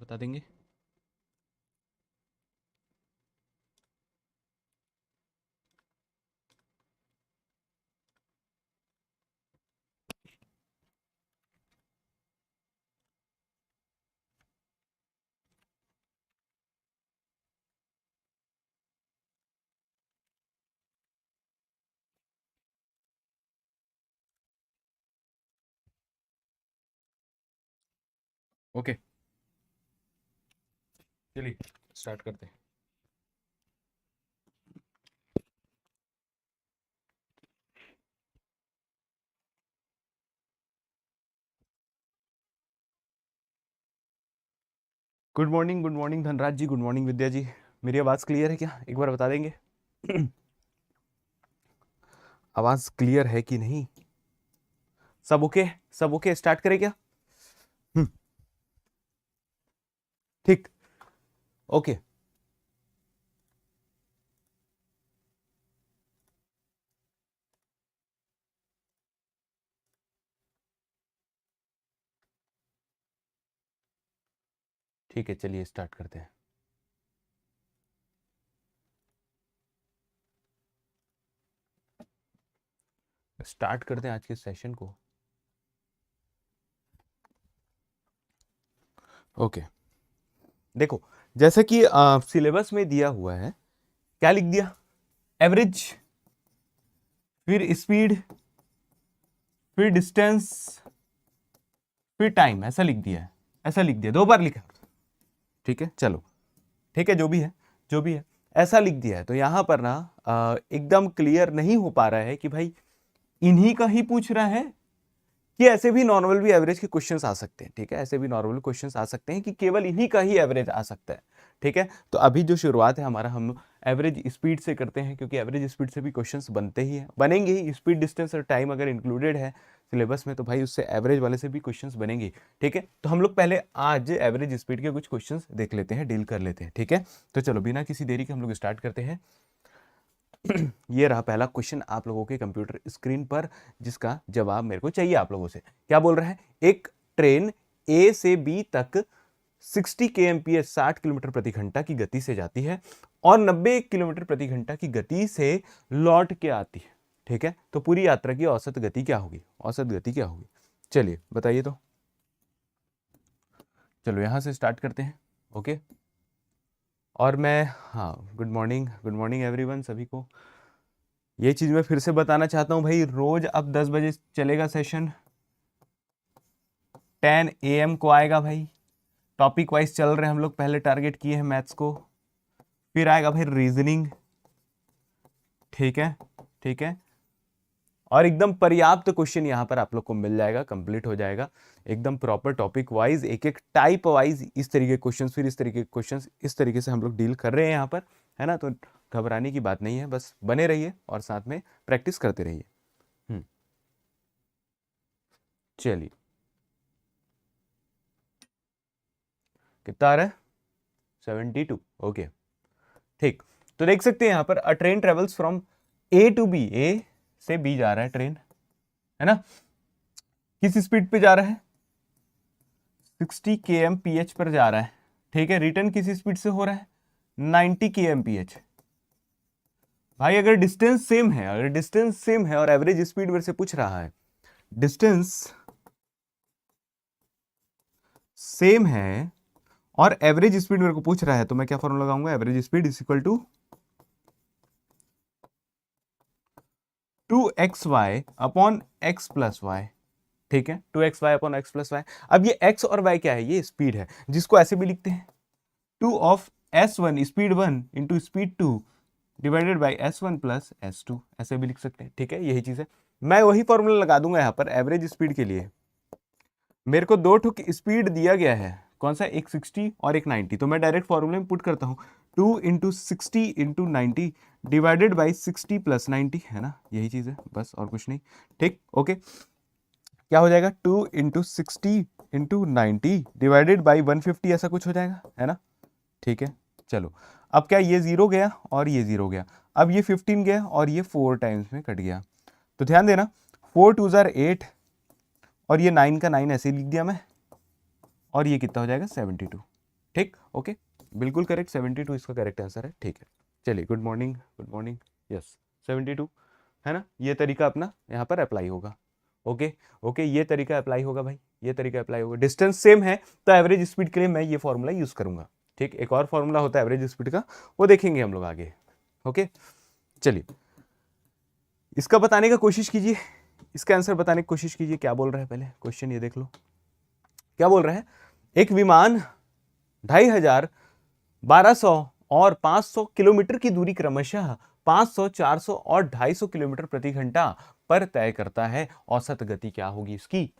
बता देंगे। ओके, चलिए स्टार्ट करते हैं। गुड मॉर्निंग धनराज जी, गुड मॉर्निंग विद्या जी। मेरी आवाज़ क्लियर है क्या, एक बार बता देंगे? आवाज़ क्लियर है कि नहीं? सब ओके, सब ओके, स्टार्ट करें क्या? ठीक, ओके। ठीक है, चलिए स्टार्ट करते हैं। स्टार्ट करते हैं आज के सेशन को। ओके, देखो जैसे कि सिलेबस में दिया हुआ है, क्या लिख दिया? एवरेज, फिर स्पीड, फिर डिस्टेंस, फिर टाइम, ऐसा लिख दिया है। ऐसा लिख दिया, 2 बार लिखा। ठीक है, चलो ठीक है, जो भी है जो भी है, ऐसा लिख दिया है। तो यहां पर ना एकदम क्लियर नहीं हो पा रहा है कि भाई इन्हीं का ही पूछ रहा है कि ऐसे भी नॉर्मल भी एवरेज के क्वेश्चंस आ सकते हैं। ठीक है, ऐसे भी नॉर्मल क्वेश्चंस आ सकते हैं कि केवल इन्हीं का ही एवरेज आ सकता है। ठीक है, तो अभी जो शुरुआत है हमारा, हम एवरेज स्पीड से करते हैं, क्योंकि एवरेज स्पीड से भी क्वेश्चंस बनते ही हैं, बनेंगे ही। स्पीड, डिस्टेंस और टाइम अगर इंक्लूडेड है सिलेबस में, तो भाई उससे एवरेज वाले से भी क्वेश्चंस बनेंगे। ठीक है, तो हम लोग पहले आज एवरेज स्पीड के कुछ क्वेश्चंस देख लेते हैं, डील कर लेते हैं। ठीक है, तो चलो बिना किसी देरी के हम लोग स्टार्ट करते हैं। ये रहा पहला क्वेश्चन आप लोगों के कंप्यूटर स्क्रीन पर, जिसका जवाब मेरे को चाहिए आप लोगों से। क्या बोल रहा है? एक ट्रेन ए से बी तक 60 kmph 60 किलोमीटर प्रति घंटा की गति से जाती है और 90 किलोमीटर प्रति घंटा की गति से लौट के आती है। ठीक है, तो पूरी यात्रा की औसत गति क्या होगी? औसत गति क्या होगी? चलिए बताइए तो। चलो यहां से स्टार्ट करते हैं। ओके, और मैं, हाँ, गुड मॉर्निंग एवरीवन, सभी को। ये चीज मैं फिर से बताना चाहता हूं भाई, रोज अब 10 बजे चलेगा सेशन, 10 AM को आएगा भाई। टॉपिक वाइज चल रहे हैं हम लोग, पहले टारगेट किए हैं मैथ्स को, फिर आएगा भाई रीजनिंग। ठीक है, ठीक है, और एकदम पर्याप्त क्वेश्चन यहाँ पर आप लोग को मिल जाएगा, कंप्लीट हो जाएगा एकदम प्रॉपर टॉपिक वाइज, एक एक टाइप वाइज, इस तरीके के क्वेश्चन, फिर इस तरीके के क्वेश्चन, इस तरीके से हम लोग डील कर रहे हैं यहाँ पर, है ना। तो घबराने की बात नहीं है, बस बने रहिए और साथ में प्रैक्टिस करते रहिए। चलिए, कितना आ रहा है? 72। ओके, ठीक। तो देख सकते हैं यहाँ पर, a train travels from A to B, A से बी जा रहा है ट्रेन, है ना। किस स्पीड पे जा रहा है? 60 kmph पर जा रहा है। ठीक है, रिटर्न किस स्पीड से हो रहा है? 90 kmph। भाई अगर डिस्टेंस सेम है, अगर डिस्टेंस सेम है और एवरेज स्पीड मेरे से पूछ रहा है, डिस्टेंस सेम है और एवरेज स्पीड मेरे को पूछ रहा है, तो मैं क्या फॉर्मूला लगाऊंगा? Average speed is equal to 2xy upon x plus Y. ठीक है, 2xy upon x plus Y. अब ये x और y क्या है? ये स्पीड है, जिसको ऐसे भी लिखते हैं 2 of s1 speed 1 into speed 2 divided by s1 plus s2, ऐसे भी लिख सकते हैं। ठीक है, यही चीज है। मैं वही फॉर्मूला लगा दूंगा यहाँ पर एवरेज स्पीड के लिए। मेरे को 2 ठुक स्पीड दिया गया है, कौन सा? एक 60 और एक 90, तो मैं डायरेक्ट फॉर्मूले में पुट करता हूँ 2 into 60 into 90 divided by 60 plus 90, है ना, यही चीज है, बस और कुछ नहीं। ठीक, ओके, क्या हो जाएगा? 2 इंटू 60 इंटू 90 डिवाइडेड बाई 150, ऐसा कुछ हो जाएगा, है ना। ठीक है, चलो, अब क्या, ये 0 गया और ये 0 गया, अब ये 15 गया और ये 4 टाइम्स में कट गया। तो ध्यान देना, 4 2 जार 8 और ये 9 का 9 ऐसे लिख दिया मैं, और ये कितना हो जाएगा? 72। ठीक, ओके, बिल्कुल करेक्ट, 72 इसका करेक्ट आंसर है। ठीक है, चलिए, good morning, good morning, yes 72 है ना, ये तरीका अपना यहाँ पर अप्लाई होगा। ओके ओके, ये तरीका अप्लाई होगा भाई, ये तरीका अप्लाई होगा। डिस्टेंस सेम है तो एवरेज स्पीड के लिए मैं ये फॉर्मूला यूज करूंगा। ठीक, एक और फॉर्मूला होता है एवरेज स्पीड का, वो देखेंगे हम लोग आगे। ओके, चलिए इसका बताने का कोशिश कीजिए, इसका आंसर बताने की कोशिश कीजिए। क्या बोल रहा है पहले क्वेश्चन ये देख लो, क्या बोल रहा है। एक विमान 2500, 1200 और 500 किलोमीटर की दूरी क्रमशः 500, 400 और 250 किलोमीटर प्रति घंटा पर तय करता है। औसत गति क्या होगी इसकी?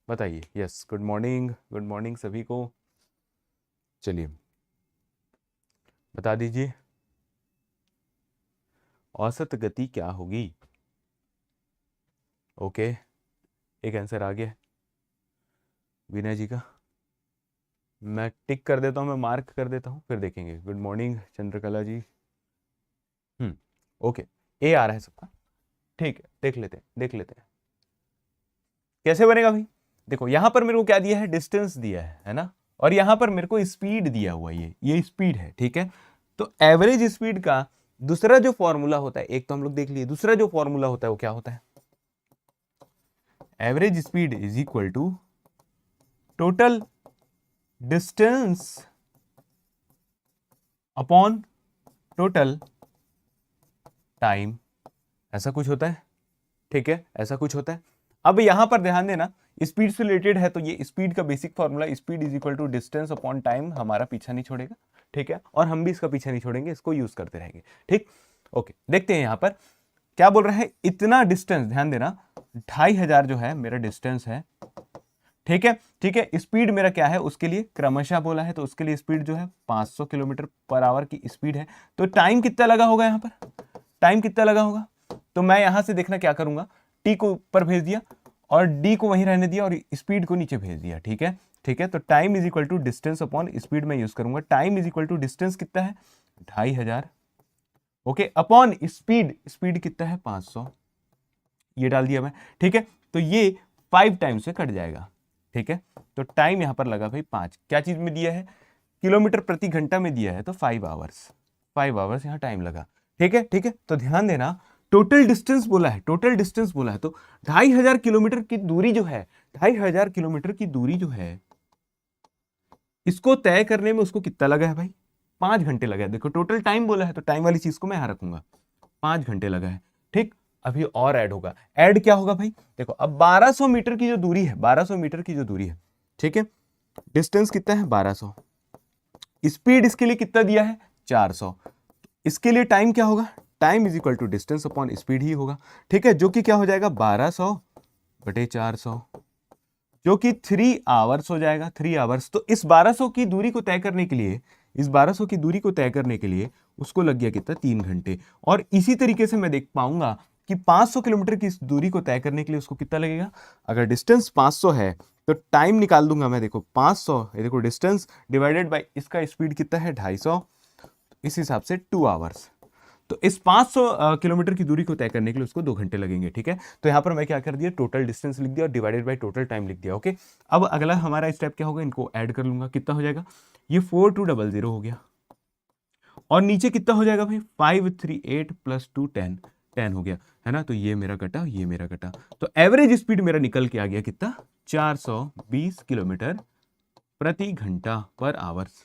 बताइए। Yes, good morning, good morning सभी को। चलिए बता दीजिए औसत गति क्या होगी। ओके, एक आंसर आ गया विनय जी का, मैं टिक कर देता हूं, मैं मार्क कर देता हूं, फिर देखेंगे। गुड मॉर्निंग चंद्रकला जी। ओके, ए आ रहा है सबका। ठीक है, देख लेते हैं, देख लेते हैं कैसे बनेगा भाई। देखो यहां पर मेरे को क्या दिया है, डिस्टेंस दिया है ना, और यहां पर मेरे को स्पीड दिया हुआ है, ये स्पीड है। ठीक है, तो एवरेज स्पीड का दूसरा जो फॉर्मूला होता है, एक तो हम लोग देख लिए, दूसरा जो फॉर्मूला होता है वो क्या होता है, average speed is equal to total distance upon total time, ऐसा कुछ होता है। ठीक है, ऐसा कुछ होता है। अब यहां पर ध्यान देना, स्पीड से रिलेटेड है तो ये स्पीड का basic formula speed is equal to distance upon time हमारा पीछा नहीं छोड़ेगा। ठीक है, और हम भी इसका पीछा नहीं छोड़ेंगे, इसको यूज करते रहेंगे। ठीक, ओके, देखते हैं यहां पर क्या बोल रहा है। इतना डिस्टेंस, ध्यान देना, 2500 जो है मेरा डिस्टेंस है। ठीक है, ठीक है, स्पीड मेरा क्या है उसके लिए क्रमशः बोला है, तो उसके लिए स्पीड जो है 500 किलोमीटर पर आवर की स्पीड है। तो टाइम कितना लगा होगा यहां पर, टाइम कितना लगा होगा, तो मैं यहां से देखना क्या करूंगा, टी को ऊपर भेज दिया और डी को वहीं रहने दिया और स्पीड को नीचे भेज दिया। ठीक है, ठीक है, तो time is equal to distance upon speed में यूज करूंगा। Time is equal to distance कितना है 2500, ओके, अपॉन स्पीड, स्पीड कितना है 500, ये डाल दिया मैं। ठीक है, तो ये 5 टाइम से कट जाएगा। ठीक है, तो टाइम यहां पर लगा भाई 5, क्या चीज में दिया है, किलोमीटर प्रति घंटा में दिया है, तो 5 आवर्स, 5 आवर्स यहां टाइम लगा। ठीक है, ठीक है, तो ध्यान देना टोटल डिस्टेंस बोला है, टोटल डिस्टेंस बोला है, तो 2500 किलोमीटर की दूरी जो है, 2500 किलोमीटर की दूरी जो है, इसको तय करने में उसको कितना लगा है भाई, 5 घंटे लगा है। देखो टोटल टाइम बोला है तो टाइम वाली चीज को मैं यहां रखूंगा, 5 घंटे लगा है। ठीक, अभी और ऐड होगा, ऐड क्या होगा भाई, देखो अब 1200 मीटर की जो दूरी है, 1200 मीटर की जो दूरी है, ठीक है, डिस्टेंस कितना है 1200, स्पीड इसके लिए कितना दिया है 400, इसके लिए टाइम क्या होगा, time is equal to distance upon speed ही होगा। ठीक है, जो कि क्या हो जाएगा 1200 बटे 400, जो कि 3 आवर्स हो जाएगा, 3 आवर्स। तो इस 1200 की दूरी को तय करने के लिए, इस 1200 की दूरी को तय करने के लिए उसको लग गया कितना 3 घंटे। और इसी तरीके से मैं देख पाऊंगा कि 500 किलोमीटर की इस दूरी को तय करने के लिए उसको कितना लगेगा, अगर डिस्टेंस 500 है तो टाइम निकाल दूंगा मैं, देखो 500, ये देखो डिस्टेंस डिवाइडेड बाय इसका स्पीड कितना है 250, इस हिसाब से 2 आवर्स। तो इस 500 किलोमीटर की दूरी को तय करने के लिए उसको 2 घंटे लगेंगे। ठीक है, तो यहां पर मैं क्या कर दिया, टोटल डिस्टेंस लिख दिया और डिवाइडेड बाय टोटल टाइम लिख दिया। ओके, अब अगला हमारा स्टेप क्या होगा, इनको ऐड कर लूंगा, कितना हो जाएगा, ये 4200 हो गया, और नीचे कितना हो जाएगा भाई 538 प्लस 2 10, 10 हो गया, है ना, तो ये मेरा कटा, ये मेरा कटा, तो एवरेज स्पीड मेरा निकल के आ गया कितना 420 किलोमीटर प्रति घंटा पर आवर्स।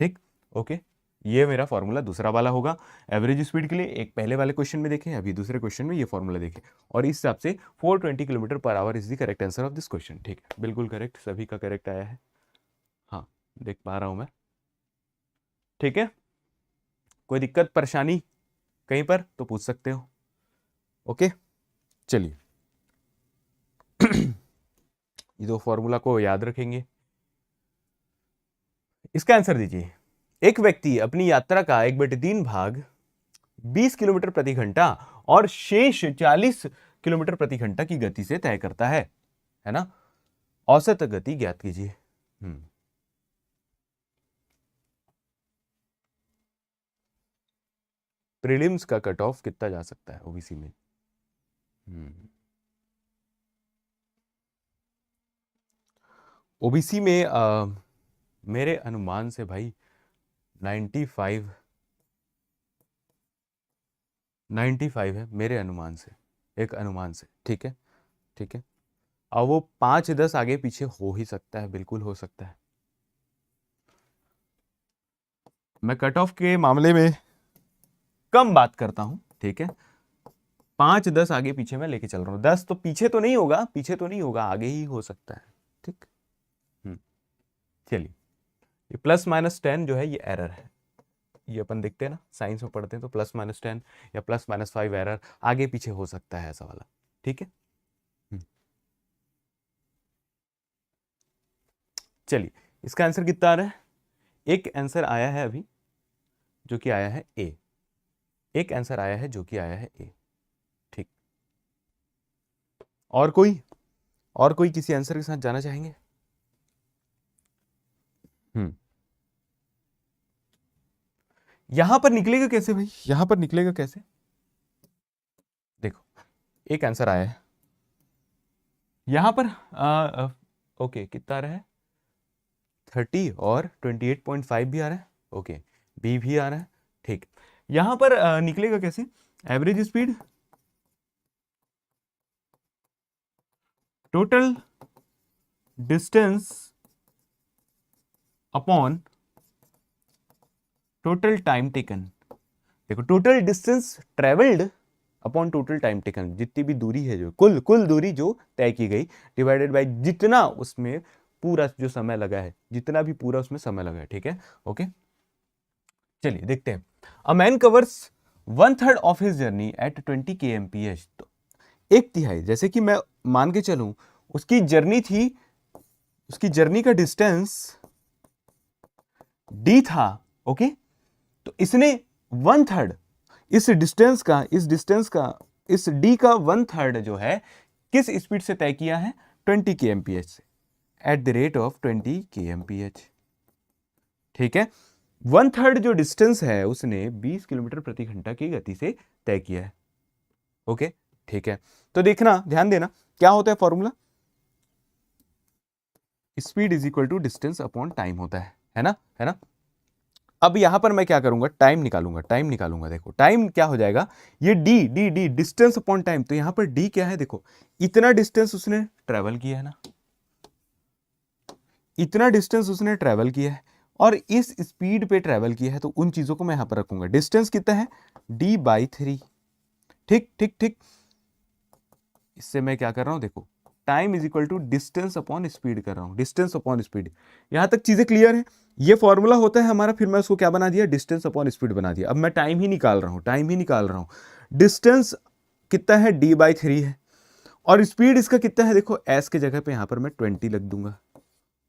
ठीक, ओके, ये मेरा फॉर्मूला दूसरा वाला होगा एवरेज स्पीड के लिए। एक पहले वाले क्वेश्चन में देखें, अभी दूसरे क्वेश्चन में ये फॉर्मूला देखें, और इस हिसाब से 420 kilometre per hour is the correct answer of this question. ठीक है, बिल्कुल करेक्ट, सभी का करेक्ट आया है, हाँ देख पा रहा हूं मैं। ठीक है, कोई दिक्कत परेशानी कहीं पर तो पूछ सकते हो। ओके, चलिए ये दो फॉर्मूला को याद रखेंगे, इसका आंसर दीजिए। एक व्यक्ति अपनी यात्रा का 1/3 भाग 20 किलोमीटर प्रति घंटा और शेष 40 किलोमीटर प्रति घंटा की गति से तय करता है ना, औसत गति ज्ञात कीजिए। प्रीलिम्स का कट ऑफ कितना जा सकता है ओबीसी में, ओबीसी में मेरे अनुमान से भाई 95 है मेरे अनुमान से, एक अनुमान से, ठीक है, ठीक है। और वो 5-10 आगे पीछे हो ही सकता है, बिल्कुल हो सकता है। मैं कट ऑफ के मामले में कम बात करता हूं, ठीक है। 5-10 आगे पीछे मैं लेके चल रहा हूं, 10 तो पीछे तो नहीं होगा, पीछे तो नहीं होगा, आगे ही हो सकता है, ठीक। चलिए, ये +-10 जो है ये एरर है, ये अपन देखते हैं ना, साइंस में पढ़ते हैं तो +-10 या +-5 एरर आगे पीछे हो सकता है, ऐसा वाला, ठीक है। चलिए, इसका आंसर कितना आ रहा है? एक आंसर आया है अभी, जो कि आया है ए। एक आंसर आया है जो कि आया है ए, ठीक। और कोई किसी आंसर के साथ जाना चाहेंगे? यहां पर निकलेगा कैसे भाई, यहां पर निकलेगा कैसे? देखो, एक आंसर आया है यहां पर, ओके, कितना आ रहा है? 30 और 28.5 भी आ रहा है, ओके, बी भी आ रहा है, ठीक। यहां पर निकलेगा कैसे? Average speed, total distance upon total time taken. देखो, total distance travelled upon total time taken, जितनी भी दूरी है, जो कुल दूरी जो तय की गई, डिवाइडेड बाय जितना उसमें पूरा जो समय लगा है, जितना भी पूरा उसमें समय लगा है, ठीक है, ओके। चलिए देखते हैं। A man covers 1/3 of his journey at 20 kmph। तो 1/3, जैसे कि मैं मान के चलूं उसकी जर्नी थी, उसकी जर्नी का डिस्टेंस d था, ओके। तो इसने 1/3 इस डिस्टेंस का इस d का 1/3 जो है किस स्पीड से तय किया है? 20 kmph से, at the rate of 20 kmph, ठीक है। 1/3 जो डिस्टेंस है उसने 20 किलोमीटर प्रति घंटा की गति से तय किया है, ओके, ठीक है। तो देखना, ध्यान देना, क्या होता है formula? Speed is equal to distance upon time होता है ना, है ना। अब यहां पर मैं क्या करूंगा? टाइम निकालूंगा। देखो, टाइम क्या हो जाएगा? ये डी डिस्टेंस अपॉन टाइम। तो यहां पर डी क्या है? देखो, इतना डिस्टेंस उसने ट्रेवल किया है ना, इतना डिस्टेंस उसने ट्रेवल किया है और इस स्पीड पे ट्रेवल किया है, तो उन चीजों को मैं यहां पर रखूंगा। डिस्टेंस कितना है? d/3, ठीक ठीक ठीक। इससे मैं क्या कर रहा हूं? देखो, time is equal to distance upon speed कर रहा हूं, डिस्टेंस अपॉन स्पीड। यहां तक चीजें क्लियर है? ये फॉर्मूला होता है हमारा, फिर मैं उसको क्या बना दिया? डिस्टेंस अपॉन स्पीड बना दिया। अब मैं टाइम ही निकाल रहा हूं। डिस्टेंस कितना है? d/3 है, और स्पीड इसका कितना है? देखो, s के जगह पे यहां पर मैं 20 लग दूंगा,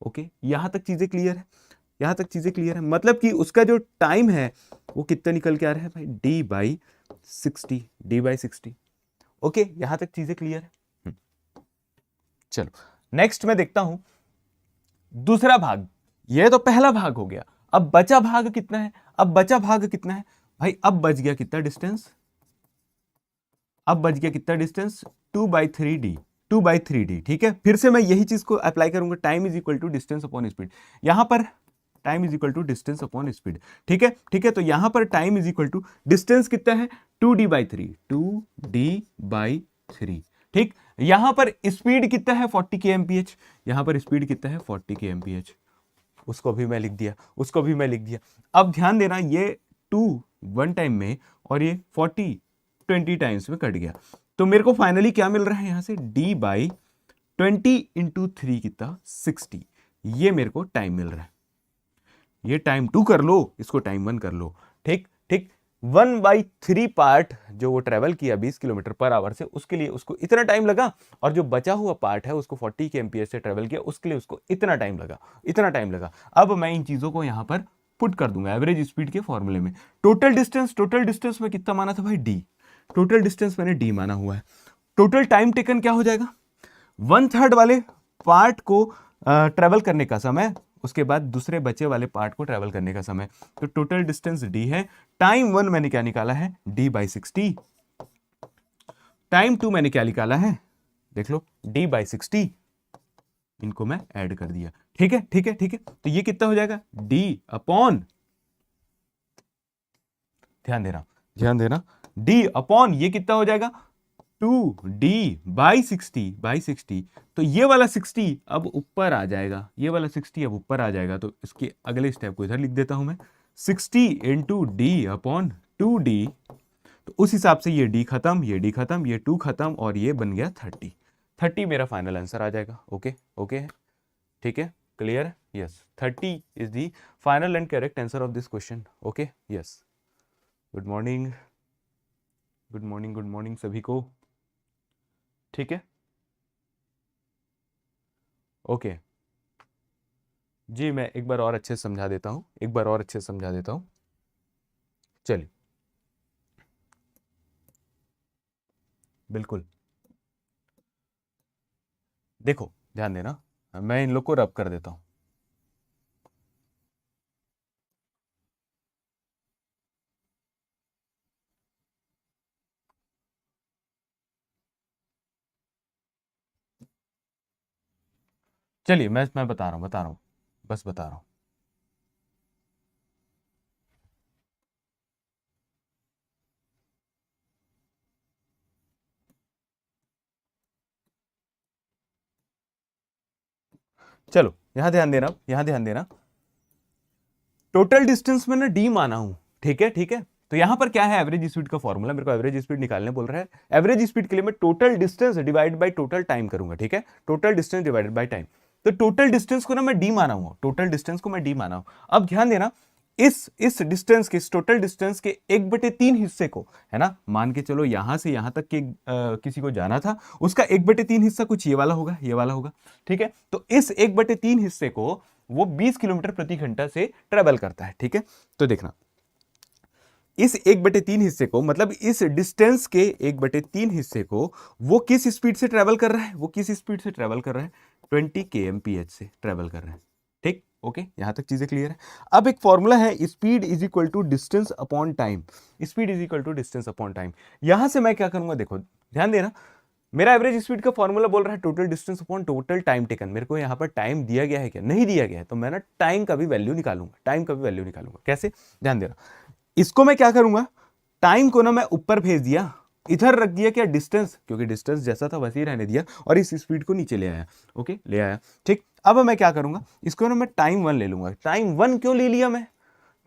ओके। यहां तक चीजें क्लियर है? मतलब कि उसका जो टाइम है वो कितना निकल के आ रहा है भाई? d/60, okay. यहां तक चीजें क्लियर है? चलो, नेक्स्ट मैं देखता हूं दूसरा भाग। ये तो पहला भाग हो गया। अब बचा भाग कितना है? भाई, अब बच गया कितना डिस्टेंस? 2/3d, ठीक है। फिर से मैं यही चीज को अप्लाई करूंगा, time is equal to distance upon speed. यहां पर time is equal to distance upon speed, ठीक है। तो यहां पर time is equal to distance कितना है? 2d/3, ठीक। यहां पर स्पीड कितना है? 40 kmph। यहां पर स्पीड कितना है? 40 kmph। उसको भी मैं लिख दिया। अब ध्यान देना, ये 2 1 टाइम में और ये 40 20 टाइम्स में कट गया। तो मेरे को फाइनली क्या मिल रहा है यहां से? d/20 इंटू 3 कितना? 60। ये मेरे को टाइम मिल रहा है। ये टाइम 2 कर लो, इसको टाइम 1 कर लो, ठीक ठीक। 1/3 पार्ट जो वो ट्रेवल किया 20 किलोमीटर पर आवर से, उसके लिए उसको इतना टाइम लगा, और जो बचा हुआ पार्ट है उसको 40 kmph से ट्रेवल किया, उसके लिए उसको इतना टाइम लगा। अब मैं इन चीजों को यहां पर पुट कर दूंगा एवरेज स्पीड के फॉर्मूले में। टोटल डिस्टेंस में कितना माना था भाई? d। टोटल डिस्टेंस मैंने d माना हुआ है। टोटल टाइम टेकन क्या हो जाएगा? 1/3 वाले पार्ट को ट्रेवल करने का समय, उसके बाद दूसरे बचे वाले पार्ट को ट्रेवल करने का समय। तो टोटल डिस्टेंस d है। टाइम 1 मैंने क्या निकाला है? d/60। टाइम 2 मैंने क्या निकाला है? देख लो, d/60। इनको मैं ऐड कर दिया, ठीक है ठीक है ठीक है। तो ये कितना हो जाएगा, d अपॉन, ध्यान देना, d अपॉन ये कितना हो जाएगा 2d बाई 60। तो ये वाला 60 अब ऊपर आ जाएगा, ये वाला 60 अब ऊपर आ जाएगा। तो इसके अगले स्टेप को इधर लिख देता हूं मैं, 60 इंटू डी अपॉन 2d। तो उस हिसाब से ये d खत्म, ये d खत्म, ये 2 खत्म, और ये बन गया 30। 30 मेरा फाइनल आंसर आ जाएगा। ओके ओके ठीक है, क्लियर है? Yes, 30 is the final and correct answer of this question. Okay yes, good morning, good morning, good morning सभी को। ठीक है ओके जी, मैं एक बार और अच्छे से समझा देता हूं, एक बार और अच्छे से समझा देता हूं। चलिए, बिल्कुल देखो, ध्यान देना, मैं इन लोग को रब कर देता हूं। चलिए, मैं बता रहा हूं, बस बता रहा हूं। चलो, यहां ध्यान देना, यहां ध्यान देना, टोटल डिस्टेंस में ना डी माना हूं। ठीक है ठीक है। तो यहां पर क्या है, एवरेज स्पीड का फॉर्मूला, मेरे को एवरेज स्पीड निकालने बोल रहा है। एवरेज स्पीड के लिए मैं total distance divide by total time करूंगा। ठीक है, total distance divided by time. तो टोटल डिस्टेंस को ना मैं डी माना हूं, टोटल डिस्टेंस को मैं डी माना हूं। अब ध्यान देना, इस डिस्टेंस के, इस टोटल डिस्टेंस के 1/3 हिस्से को, है ना, मान के चलो यहां से यहां तक के किसी को जाना था, उसका 1/3 हिस्सा कुछ ये वाला होगा, ये वाला होगा। ठीक है, तो इस 1/3 हिस्से को वो 20 किलोमीटर प्रति घंटा से ट्रेवल करता है। ठीक है, तो देखना, इस 1/3 हिस्से को, मतलब इस डिस्टेंस के 1/3 हिस्से को वो किस स्पीड से ट्रेवल कर रहा है, वो किस स्पीड से ट्रेवल कर रहा है, 20 kmph से ट्रेवल कर रहा है। ठीक, ओके, यहां तक चीजें क्लियर है। अब एक फॉर्मूला है, speed is equal to distance upon time. Speed is equal to distance upon time. यहां से मैं क्या करूंगा, देखो ध्यान देना, मेरा एवरेज स्पीड का फॉर्मूला बोल रहा है total distance upon total time taken. मेरे को यहाँ पर टाइम दिया गया है क्या, नहीं दिया गया है, तो मैं ना टाइम का भी वैल्यू निकालूंगा, टाइम का भी वैल्यू निकालूंगा। कैसे, ध्यान देना, इसको मैं क्या करूंगा, टाइम को ना मैं ऊपर भेज दिया, इधर रख दिया क्या, डिस्टेंस, क्योंकि डिस्टेंस जैसा था वैसे ही रहने दिया, और इस स्पीड को नीचे ले आया। ओके, ले आया। ठीक, अब मैं क्या करूंगा, इसको ना मैं टाइम 1 ले लूंगा। टाइम 1 क्यों ले लिया मैं,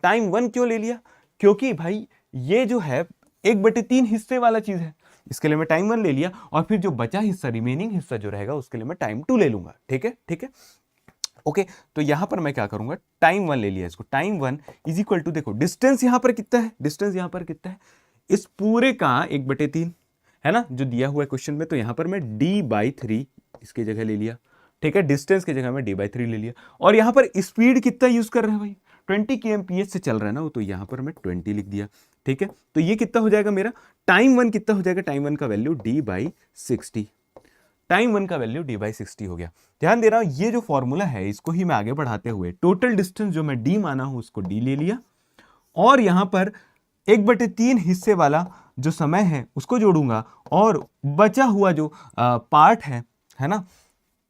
टाइम 1 क्यों ले लिया, क्योंकि भाई ये जो है 1/3 हिस्से वाला चीज है, इसके लिए मैं टाइम 1 ले लिया, और फिर जो बचा हिस्सा, रिमेनिंग हिस्सा जो रहेगा, उसके लिए मैं टाइम 2 ले लूंगा। ठीक है ठीक है ओके। तो यहां पर मैं क्या करूंगा, टाइम 1 ले लिया इसको, टाइम 1 इज इक्वल टू, देखो डिस्टेंस यहां पर कितना है, डिस्टेंस यहां पर कितना है, इस पूरे का 1/3 है ना, जो दिया हुआ है क्वेश्चन में। तो यहां पर मैं d/3 इसकी जगह ले लिया। ठीक है, डिस्टेंस की जगह मैं d/3 ले लिया, और यहां पर स्पीड कितना यूज कर रहे हैं भाई, 20 kmph से चल रहा है ना वो, तो यहां पर मैं 20 लिख दिया। ठीक है, तो ये कितना हो जाएगा मेरा, टाइम 1 कितना हो जाएगा, टाइम 1 का वैल्यू d/60, टाइम 1 का वैल्यू d/60 हो गया। ध्यान दे रहा हूं, ये जो फॉर्मूला है इसको ही मैं आगे बढ़ाते हुए टोटल डिस्टेंस जो मैं d माना हूं उसको d ले लिया, और यहां पर 1/3 हिस्से वाला जो समय है उसको जोड़ूंगा, और बचा हुआ जो पार्ट है ना,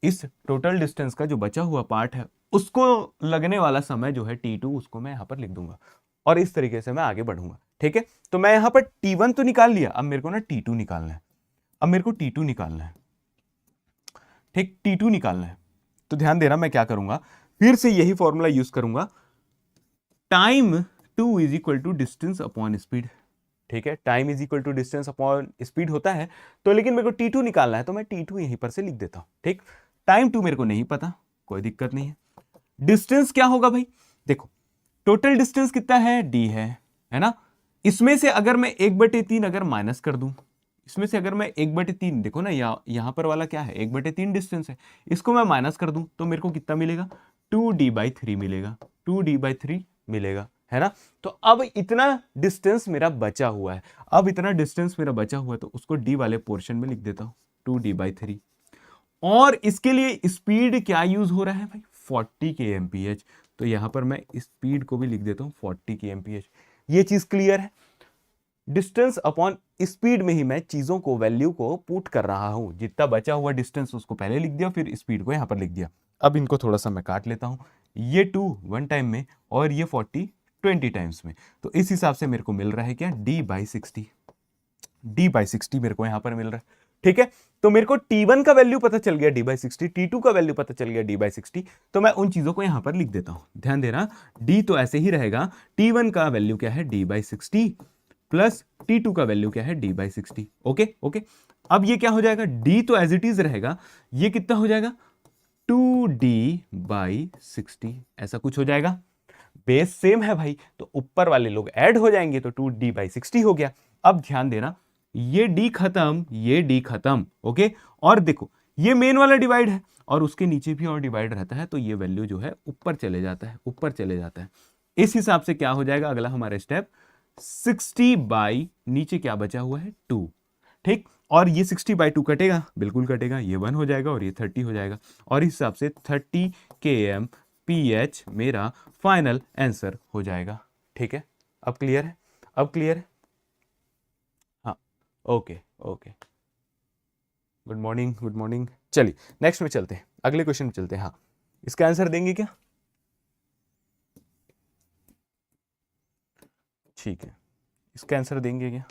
इस टोटल डिस्टेंस का जो बचा हुआ पार्ट है उसको लगने वाला समय जो है t2, उसको मैं यहां पर लिख दूंगा, और इस तरीके से मैं आगे बढ़ूंगा। ठीक है, तो मैं यहां पर t1 तो निकाल लिया, अब मेरे को ना t2 निकालना है, अब मेरे को t2 निकालना है। ठीक, t2 निकालना है। तो ध्यान देना, मैं क्या करूंगा, फिर से यही फॉर्मूला यूज करूंगा, time 2 is equal to distance upon speed. ठीक है, time is equal to distance upon speed होता है, तो लेकिन मेरे को t2 निकालना है, तो मैं t2 यहीं पर से लिख देता हूं। ठीक, टाइम 2 मेरे को नहीं पता, कोई दिक्कत नहीं है। डिस्टेंस क्या होगा भाई, देखो टोटल डिस्टेंस कितना है, d है ना, इसमें से अगर मैं 1/3 अगर माइनस कर दूं, इसमें से अगर मैं 1/3, देखो ना यहां पर वाला क्या है, 1/3 डिस्टेंस है, इसको मैं माइनस कर दूं तो मेरे को कितना मिलेगा, 2d/3 मिलेगा, 2d/3 मिलेगा, है ना। तो अब इतना डिस्टेंस मेरा बचा हुआ है, अब इतना डिस्टेंस मेरा बचा हुआ है, तो उसको d वाले पोर्शन में लिख देता हूं, 2d/3। और इसके लिए स्पीड क्या यूज हो रहा है भाई, 40 kmph, तो यहां पर मैं स्पीड को भी लिख देता हूं 40 kmph। ये चीज क्लियर है, डिस्टेंस अपॉन स्पीड में ही मैं चीजों को, वैल्यू को पुट कर रहा हूं, जितना बचा हुआ डिस्टेंस उसको पहले लिख दिया, फिर स्पीड को यहां पर लिख दिया। अब इनको थोड़ा सा मैं काट लेता हूं, ये 2 1 टाइम में और ये 40 20 टाइम्स में। तो इस हिसाब से मेरे को मिल रहा है क्या, d/60, d/60 मेरे को यहां पर मिल रहा है। ठीक है, तो मेरे को t1 का वैल्यू पता चल गया d/60, t2 का वैल्यू पता चल गया d/60। तो मैं उन चीजों को यहां पर लिख देता हूं, ध्यान देना, d तो ऐसे ही रहेगा, t1 का वैल्यू क्या है d/60 प्लस t2 का वैल्यू क्या है d/60। ओके ओके, अब ये क्या हो जाएगा, d तो एज इट इज रहेगा, ये कितना हो जाएगा 2d/60, ऐसा कुछ हो जाएगा। बेस सेम है भाई, तो ऊपर वाले लोग ऐड हो जाएंगे, तो 2d/60 हो गया। अब ध्यान देना, ये d खत्म, ये d खत्म। ओके, और देखो ये मेन वाला डिवाइड है और उसके नीचे भी और डिवाइड रहता है, तो ये वैल्यू जो है ऊपर चले जाता है, ऊपर चले जाता है। इस हिसाब से क्या हो जाएगा अगला हमारा स्टेप, 60 बाई नीचे क्या बचा हुआ है 2। ठीक, और ये 60/2 कटेगा, बिल्कुल कटेगा, ये 1 हो जाएगा और ये 30 हो जाएगा, और इस हिसाब से 30 kmph मेरा फाइनल आंसर हो जाएगा। ठीक है, अब क्लियर है, अब क्लियर है। हाँ, okay okay, good morning good morning. चलिए नेक्स्ट में चलते हैं, अगले क्वेश्चन में चलते हैं। हाँ, इसका आंसर देंगे क्या, ठीक है, इसका आंसर देंगे क्या,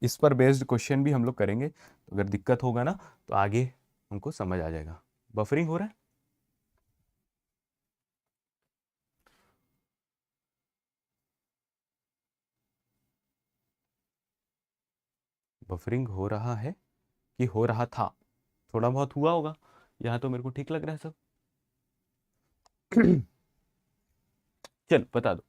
इस पर बेस्ड क्वेश्चन भी हम लोग करेंगे, तो अगर दिक्कत होगा ना तो आगे हमको समझ आ जाएगा। बफरिंग हो रहा है, बफरिंग हो रहा है कि हो रहा था, थोड़ा बहुत हुआ होगा, यहां तो मेरे को ठीक लग रहा है सब। चल बता दो,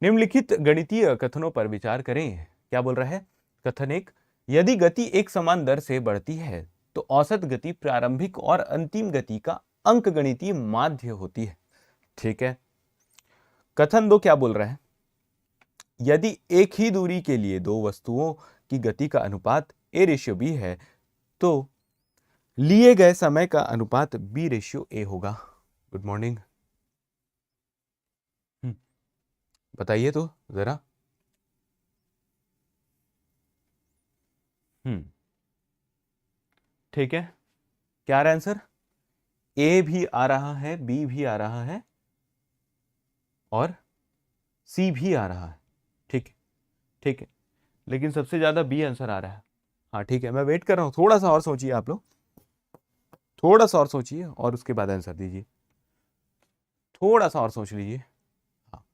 निम्नलिखित गणितीय कथनों पर विचार करें। क्या बोल रहा है, कथन एक, यदि गति एक समान दर से बढ़ती है तो औसत गति प्रारंभिक और अंतिम गति का अंकगणितीय माध्य होती है। ठीक है, कथन दो क्या बोल रहा है, यदि एक ही दूरी के लिए दो वस्तुओं की गति का अनुपात a/b है तो लिए गए समय का अनुपात b/a होगा। गुड मॉर्निंग, बताइए तो जरा। ठीक है, क्या रहा आंसर, ए भी आ रहा है, बी भी आ रहा है और सी भी आ रहा है। ठीक है, ठीक है, लेकिन सबसे ज्यादा बी आंसर आ रहा है। हाँ ठीक है, मैं वेट कर रहा हूं, थोड़ा सा और सोचिए आप लोग, थोड़ा सा और सोचिए और उसके बाद आंसर दीजिए, थोड़ा सा और सोच लीजिए। हाँ,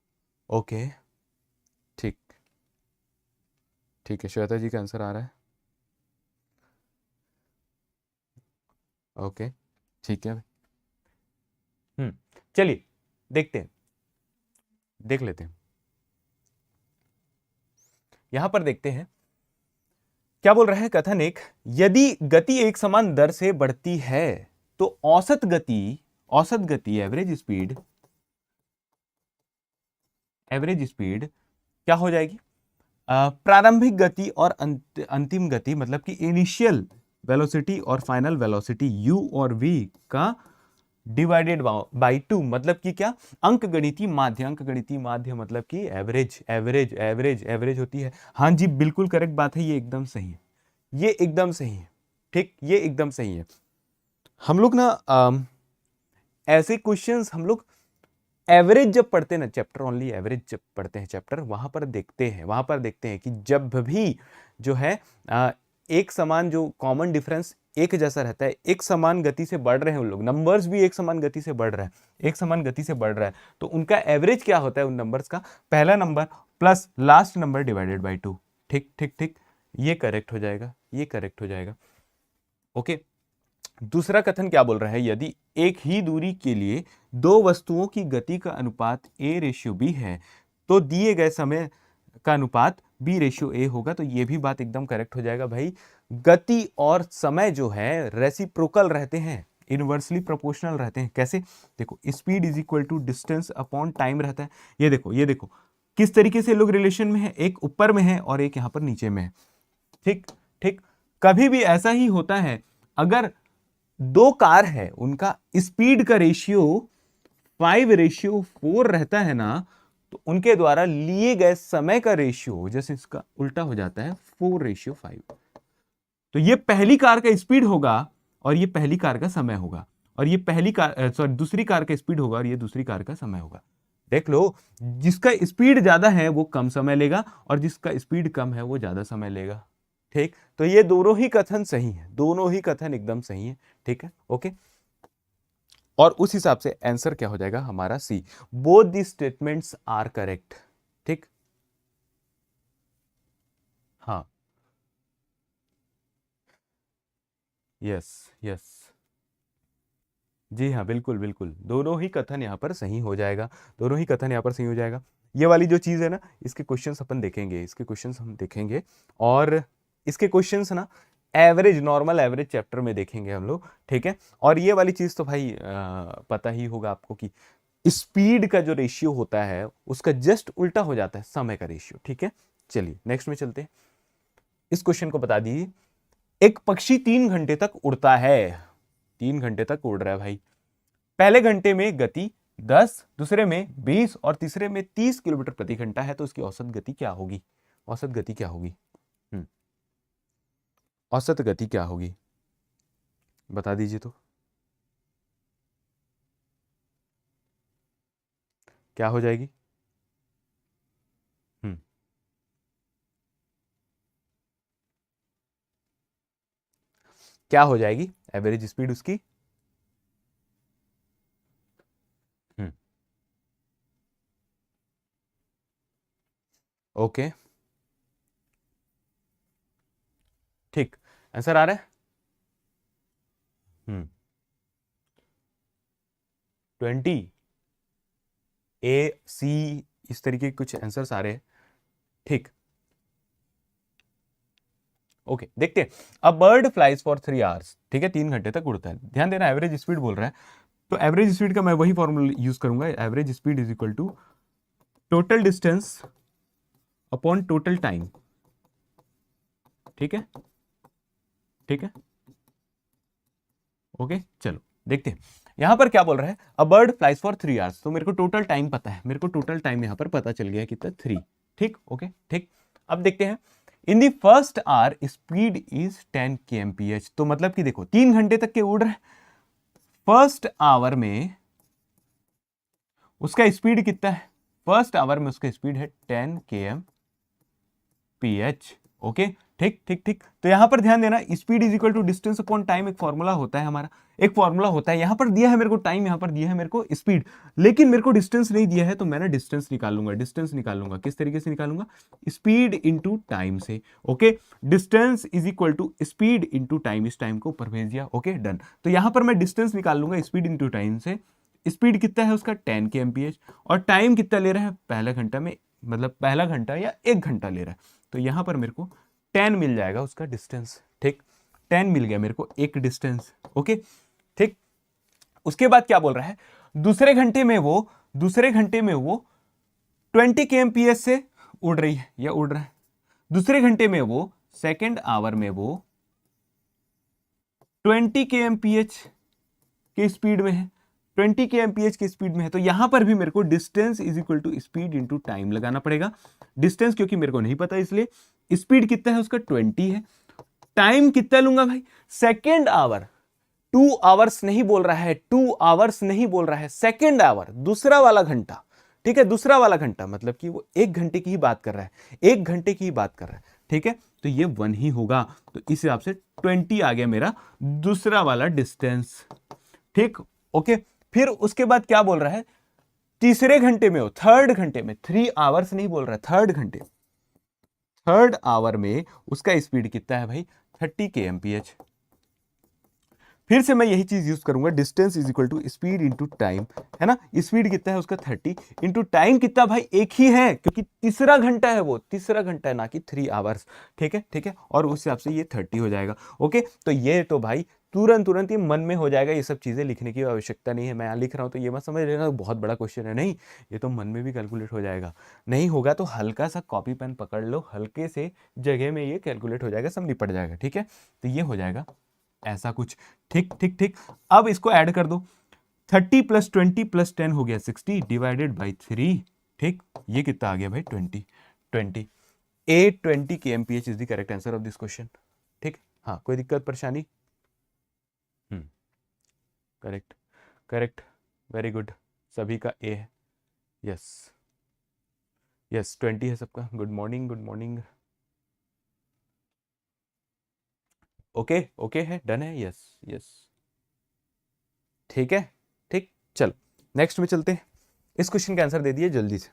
ओके, ठीक, ठीक है, श्वेता जी का आंसर आ रहा है, ओके, ठीक है। चलिए देखते हैं, देख लेते हैं, यहां पर देखते हैं क्या बोल रहा है कथन एक, यदि गति एक समान दर से बढ़ती है तो औसत गति एवरेज स्पीड क्या हो जाएगी, प्रारंभिक गति और अंतिम गति, मतलब कि इनिशियल वेलोसिटी और फाइनल वेलोसिटी u और v का डिवाइडेड बाई 2, मतलब कि क्या, अंकगणितीय माध्य मतलब कि एवरेज होती है। हाँ जी, बिल्कुल करेक्ट बात है, ये एकदम सही है, ये एकदम सही है। ठीक, ये एकदम सही है। हम लोग ना ऐसे क्वेश्चंस हम लोग एवरेज जब पढ़ते हैं ना, चैप्टर ओनली एवरेज जब पढ़ते हैं चैप्टर, वहां पर देखते हैं कि जब भी जो है एक समान जो कॉमन डिफरेंस एक जैसा रहता है, एक समान गति से बढ़ रहे हैं उन लोग, नंबर्स भी एक समान गति से बढ़ रहा है, एक समान गति से बढ़ रहा है, तो उनका एवरेज क्या होता है उन नंबर्स का, पहला number plus last number divided by 2। ठीक ठीक ठीक, ये करेक्ट हो जाएगा, ये करेक्ट हो जाएगा। ओके, दूसरा कथन क्या बोल रहा है, यदि एक ही दूरी के लिए दो वस्तुओं की गति का अनुपात a/b है तो दिए गए समय का अनुपात b/a होगा। तो ये भी बात एकदम करेक्ट हो जाएगा भाई, गति और समय जो है रेसिप्रोकल रहते हैं, इनवर्सली प्रोपोर्शनल रहते हैं। कैसे, देखो, speed is equal to distance upon time रहता है। ये देखो किस तरीके से लोग रिलेशन में है, एक ऊपर में है और एक यहां पर नीचे में है। ठीक ठीक, कभी भी ऐसा ही होता है, अगर दो कार है उनका स्पीड का रेशियो 5/4 रहता है ना, तो उनके द्वारा लिए गए समय का रेशियो जैसे इसका उल्टा हो जाता है 4/5। तो ये पहली कार का स्पीड होगा और ये पहली कार का समय होगा, और ये पहली कार सॉरी दूसरी कार का स्पीड होगा, और ये दूसरी कार का समय होगा। देख लो, जिसका स्पीड ज्यादा है वो कम समय लेगा, और जिसका स्पीड कम है वो ज्यादा समय लेगा। ठीक, तो ये दोनों ही कथन सही है, दोनों ही कथन एकदम सही है। ठीक है, ओके। और उस हिसाब से आंसर क्या हो जाएगा हमारा C, both the statements are correct. ठीक, हाँ, यस यस, जी हाँ, बिल्कुल बिल्कुल, दोनों ही कथन यहाँ पर सही हो जाएगा, दोनों ही कथन यहाँ पर सही हो जाएगा। ये वाली जो चीज़ है ना, इसके क्वेश्चंस अपन देखेंगे, इसके क्वेश्चंस हम देखेंगे, और इसके क्वेश्चंस ना एवरेज, नॉर्मल एवरेज चैप्टर में देखेंगे हम लोग। ठीक है, और ये वाली चीज़ तो भाई पता ही होगा आपको कि स्पीड का जो रेशियो होता है उसका जस्ट उल्टा हो जाता है समय का रेशियो। ठीक है, चलिए नेक्स्ट में चलते हैं। इस क्वेश्चन को बता दीजिए, एक पक्षी 3 घंटे तक उड़ता है, 3 घंटे तक उड़ रहा है भाई। पहले घंटे में गति 10, दूसरे में 20 और तीसरे में 30 किलोमीटर प्रति घंटा है, तो उसकी औसत गति क्या होगी? औसत गति क्या होगी? औसत गति क्या होगी, बता दीजिए तो। क्या हो जाएगी? हम्म क्या हो जाएगी एवरेज स्पीड उसकी? हम्म ओके, ठीक, आंसर आ रहा है। 20, ए सी, इस तरीके के कुछ आंसर्स आ रहे हैं। ठीक, ओके, देखते हैं। A bird flies for 3 hours, ठीक है, 3 घंटे तक उड़ता है। ध्यान देना, एवरेज स्पीड बोल रहा है, तो एवरेज स्पीड का मैं वही फॉर्मूला यूज करूंगा, average speed is equal to total distance upon total time. ठीक है, ठीक है, ओके, चलो देखते हैं। यहां पर क्या बोल रहा है, a bird flies for 3 hours, तो मेरे को टोटल टाइम पता है, मेरे को टोटल टाइम यहां पर पता चल गया है कितना, 3। ठीक, ओके, ठीक। अब देखते हैं, in the first hour speed is 10 kmph, तो मतलब कि देखो 3 घंटे तक के उड़ रहे, फर्स्ट आवर में उसका स्पीड कितना है? फर्स्ट आवर में उसका स्पीड है 10 kmph। ओके, ठीक ठीक ठीक, तो यहां पर ध्यान देना, speed is equal to distance upon time, एक फॉर्मूला होता है हमारा, एक फॉर्मूला होता है। यहां पर दिया है मेरे को टाइम, यहां पर दिया है मेरे को स्पीड, लेकिन मेरे को डिस्टेंस नहीं दिया है, तो मैं ना डिस्टेंस निकाल लूंगा। डिस्टेंस निकाल लूंगा किस तरीके से निकालूंगा? स्पीड इंटू टाइम से। Okay, distance is equal to speed into time, इस टाइम को ऊपर भेज दिया। Okay, done. तो यहां पर मैं डिस्टेंस निकाल लूंगा स्पीड इंटू टाइम से। स्पीड कितना है उसका? 10 kmph, और टाइम कितना ले रहा है पहला घंटा में, मतलब पहला घंटा या 1 घंटा ले रहा है, तो यहां पर मेरे को 10 मिल जाएगा उसका डिस्टेंस। ठीक, 10 मिल गया मेरे को एक डिस्टेंस। ओके, ठीक। उसके बाद क्या बोल रहा है, दूसरे घंटे में वो 20 kmph से उड़ रही है या उड़ रहा है। दूसरे घंटे में वो, सेकेंड आवर में वो 20 kmph की स्पीड में है, 20 kmph की स्पीड में है, तो यहां पर भी मेरे को distance is equal to speed into time लगाना पड़ेगा। डिस्टेंस क्योंकि मेरे को नहीं पता, इसलिए स्पीड कितना है उसका 20 है। टाइम कितना लूंगा भाई? सेकेंड आवर, 2 आवर्स नहीं बोल रहा है, 2 आवर्स नहीं बोल रहा है, सेकेंड आवर, दूसरा वाला घंटा। ठीक है, दूसरा वाला घंटा, मतलब कि वो 1 घंटे की ही बात कर रहा है, 1 घंटे की ही बात कर रहा है। ठीक है, तो ये 1 ही होगा, तो इस हिसाब से 20 आ गया मेरा दूसरा वाला डिस्टेंस। ठीक, ओके। फिर उसके बाद क्या बोल रहा है, तीसरे घंटे में हो, थर्ड घंटे में, 3 आवर्स नहीं बोल रहा है, थर्ड घंटे, थर्ड आवर में उसका स्पीड कितना है भाई? 30 kmph। फिर से मैं यही चीज यूज करूंगा, distance is equal to speed into time, है ना। स्पीड कितना है उसका? 30, इंटू टाइम कितना भाई? एक ही है, क्योंकि तीसरा घंटा है, वो तीसरा घंटा है, ना कि 3 आवर्स। ठीक है, ठीक है, और उस हिसाब से ये 30 हो जाएगा। ओके, तो ये तो भाई तुरंत तुरंत ही मन में हो जाएगा, ये सब चीजें लिखने की आवश्यकता नहीं है। मैं यहाँ लिख रहा हूँ तो ये मत समझ लेना बहुत बड़ा क्वेश्चन है, नहीं, ये तो मन में भी कैलकुलेट हो जाएगा। नहीं होगा तो हल्का सा कॉपी पेन पकड़ लो, हल्के से जगह में ये कैलकुलेट हो जाएगा, सब निपट जाएगा। ठीक है, तो ये हो जाएगा ऐसा कुछ। ठीक ठीक ठीक, अब इसको ऐड कर दो, 30 + 20 + 10 हो गया 60 डिवाइडेड बाई 3। ठीक, ये कितना आ गया भाई? 20। 20 kmph is the correct answer of this question. ठीक, हाँ, कोई दिक्कत परेशानी? करेक्ट करेक्ट, वेरी गुड, सभी का ए है। यस यस 20 है सबका। Good morning good morning. Okay okay है, डन है, यस यस ठीक है ठीक। चलो नेक्स्ट में चलते हैं। इस क्वेश्चन का आंसर दे दिए जल्दी से।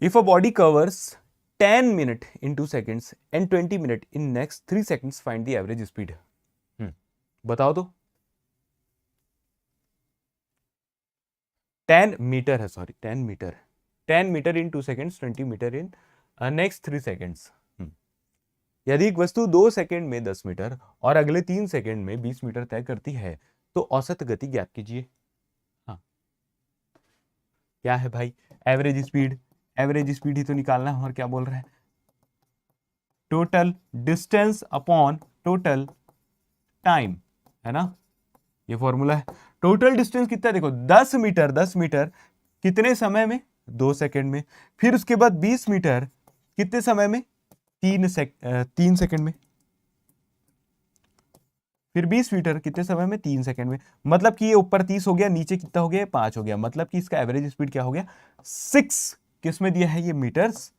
If a body covers 10 minute in 2 seconds and 20 minute in next 3 seconds, find the average speed. बताओ तो। 10 मीटर है, sorry 10 metre, 10 metre in 2 seconds, 20 metre in next 3 seconds. यदि एक वस्तु 2 सेकेंड में 10 मीटर और अगले 3 सेकेंड में 20 मीटर तय करती है तो औसत गति ज्ञात कीजिए। हाँ क्या है भाई, एवरेज स्पीड, एवरेज स्पीड ही तो निकालना है। और क्या बोल रहे हैं, total distance upon total time, है ना, ये फॉर्मूला है। टोटल डिस्टेंस कितना है, देखो 10 मीटर, 10 मीटर कितने समय में, 2 सेकेंड में। फिर उसके बाद 20 मीटर कितने समय में, 3 सेकेंड में। फिर 20 मीटर कितने समय में, 3 सेकेंड में। मतलब कि ये ऊपर 30 हो गया, नीचे कितना हो गया, 5 हो गया। मतलब कि इसका एवरेज स्पीड क्या हो गया, 6। किस में दिया है ये, मीटर्स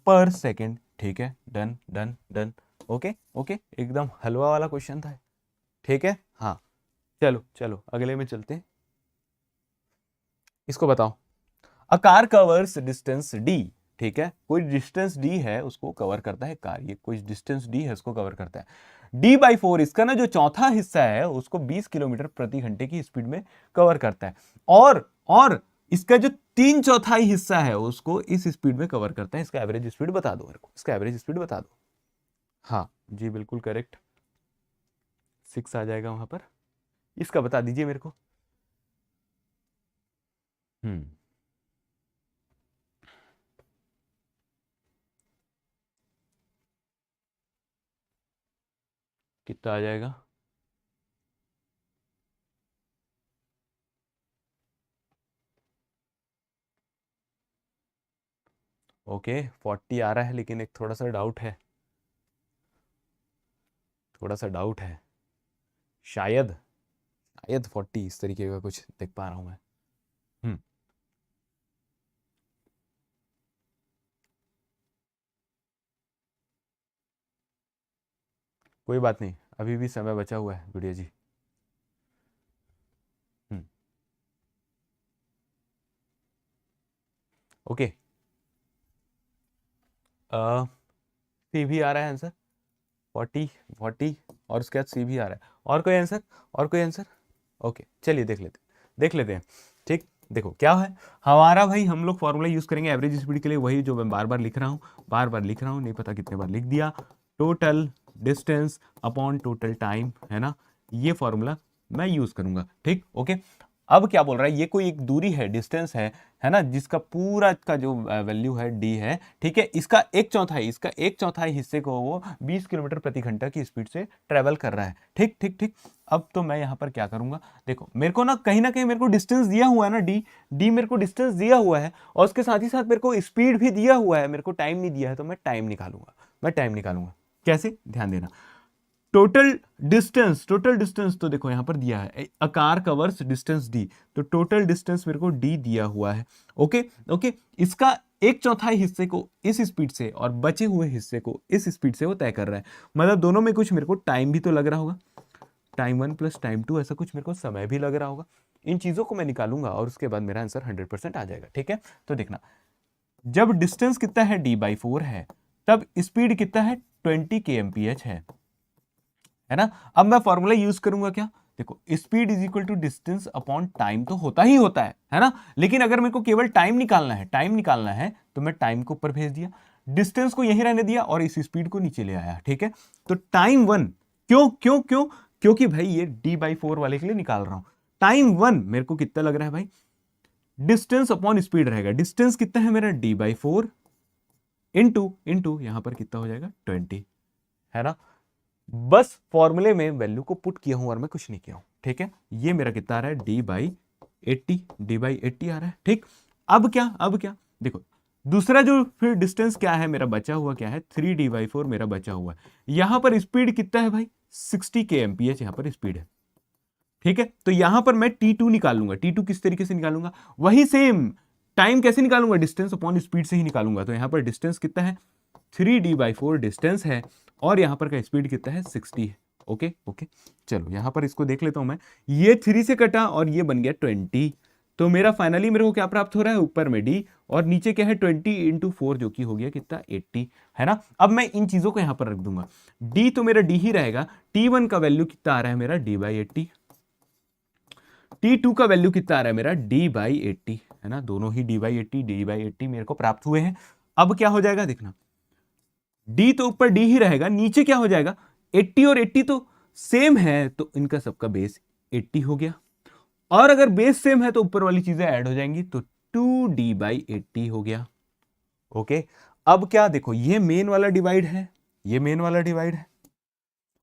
पर सेकेंड। ठीक है, done done done, okay okay, एकदम हलवा वाला क्वेश्चन था, ठीक है। हाँ चलो चलो अगले में चलते हैं। इसको बताओ। A car covers distance D, ठीक है, कोई डिस्टेंस डी है उसको कवर करता है कार, ये कोई डिस्टेंस डी है उसको कवर करता है। D/4 इसका ना जो चौथा हिस्सा है उसको 20 किलोमीटर प्रति घंटे की स्पीड में कवर करता है। और इसका जो 3/4 हिस्सा है उसको इस स्पीड में कवर करता है। इसका एवरेज स्पीड बता दो मेरे को, इसका एवरेज स्पीड बता दो। हाँ जी बिल्कुल करेक्ट, 6 आ जाएगा वहां पर। इसका बता दीजिए मेरे को। कितना आ जाएगा, ओके 40 आ रहा है, लेकिन एक थोड़ा सा डाउट है, थोड़ा सा डाउट है, शायद शायद 40 इस तरीके का कुछ देख पा रहा हूं मैं। हम्म कोई बात नहीं, अभी भी समय बचा हुआ है गुड़िया जी। हम्म ओके, सी भी आ रहा है आंसर, 40 40, और उसके बाद सी भी आ रहा है। और कोई आंसर, और कोई आंसर, ओके चलिए देख लेते हैं। ठीक, देखो क्या है हमारा भाई, हम लोग फॉर्मूला यूज करेंगे एवरेज स्पीड के लिए, वही जो मैं बार बार लिख रहा हूँ, बार बार लिख रहा हूँ, नहीं पता कितने बार लिख दिया। Total distance upon total time, है ना, ये फॉर्मूला मैं यूज करूंगा। ठीक ओके। अब क्या बोल रहा है, ये कोई एक दूरी है, डिस्टेंस है ना, जिसका पूरा का जो वैल्यू है डी है, ठीक है। इसका एक चौथाई हिस्से को वो 20 किलोमीटर प्रति घंटा की स्पीड से ट्रेवल कर रहा है। ठीक ठीक ठीक। अब तो मैं यहाँ पर क्या करूंगा, देखो मेरे को ना कहीं मेरे को डिस्टेंस दिया हुआ है ना, डी मेरे को डिस्टेंस दिया हुआ है, और उसके साथ ही साथ मेरे को स्पीड भी दिया हुआ है, मेरे को टाइम नहीं दिया है, तो मैं टाइम निकालूंगा। कैसे, ध्यान देना। टोटल डिस्टेंस तो देखो यहां पर दिया है, a car covers distance D, तो टोटल डिस्टेंस मेरे को डी दिया हुआ है। ओके ओके, इसका एक चौथाई हिस्से को इस स्पीड से और बचे हुए हिस्से को इस स्पीड से वो तय कर रहा है। मतलब दोनों में कुछ मेरे को टाइम भी तो लग रहा होगा, टाइम 1 प्लस टाइम 2, ऐसा कुछ मेरे को समय भी लग रहा होगा। इन चीजों को मैं निकालूंगा और उसके बाद मेरा आंसर 100% आ जाएगा। ठीक है, तो देखना, जब डिस्टेंस कितना है, D/4 है, तब स्पीड कितना है, 20 kmph है ना। अब मैं फॉर्मूला यूज करूंगा क्या, देखो speed is equal to distance upon time तो होता है ना। लेकिन अगर मेरे को केवल टाइम निकालना है तो मैं टाइम को ऊपर भेज दिया, डिस्टेंस को यहीं रहने दिया और इस स्पीड को नीचे ले आया। ठीक है, तो टाइम 1, क्यों क्यों क्यों, क्योंकि भाई ये D/4 वाले के लिए निकाल रहा हूं। टाइम 1 मेरे को कितना लग रहा है भाई, डिस्टेंस अपॉन स्पीड रहेगा। डिस्टेंस कितना है मेरा, D/4 इंटू यहां पर कितना हो जाएगा, 20, है ना। बस फॉर्मूले में वैल्यू को पुट किया हूं और मैं कुछ नहीं किया हूं। ठीक है, ये मेरा कितना आ रहा है, D/80 आ रहा है। ठीक, अब क्या देखो, दूसरा जो फिर डिस्टेंस क्या है मेरा बचा हुआ, क्या है 3D/4 मेरा बचा हुआ है। यहां पर स्पीड कितना है भाई, 60 kmph यहां पर स्पीड है। ठीक है, तो यहां पर मैं T2 निकाल लूंगा। T2 किस तरीके से निकालूंगा, वही सेम टाइम कैसे निकालूंगा, डिस्टेंस अपॉन स्पीड से ही निकालूंगा। तो यहां पर डिस्टेंस कितना है, 3D/4 डिस्टेंस है, और यहां पर का स्पीड कितना है, 60 है। ओके ओके, चलो यहां पर इसको देख लेता हूं मैं। ये 3 से कटा और ये बन गया 20। तो मेरा फाइनली मेरे को क्या प्राप्त हो रहा है, ऊपर में D और नीचे क्या है 20 × 4, जो कि हो गया कितना, 80, है ना। अब मैं इन चीजों को यहां पर रख दूंगा। D तो मेरा D ही रहेगा। T1 का वैल्यू कितना आ रहा है मेरा, D/80। T2 का वैल्यू कितना आ रहा है मेरा, D/80, है ना। दोनों ही D/80 मेरे को प्राप्त हुए हैं। अब क्या हो जाएगा देखना, D तो ऊपर D ही रहेगा, नीचे क्या हो जाएगा, 80 और 80 तो सेम है, तो इनका सबका बेस 80 हो गया। और अगर बेस सेम है तो ऊपर वाली चीजें ऐड हो जाएंगी, तो 2D/80 हो गया। ओके, अब क्या देखो, ये मेन वाला डिवाइड है, ये मेन वाला डिवाइड है,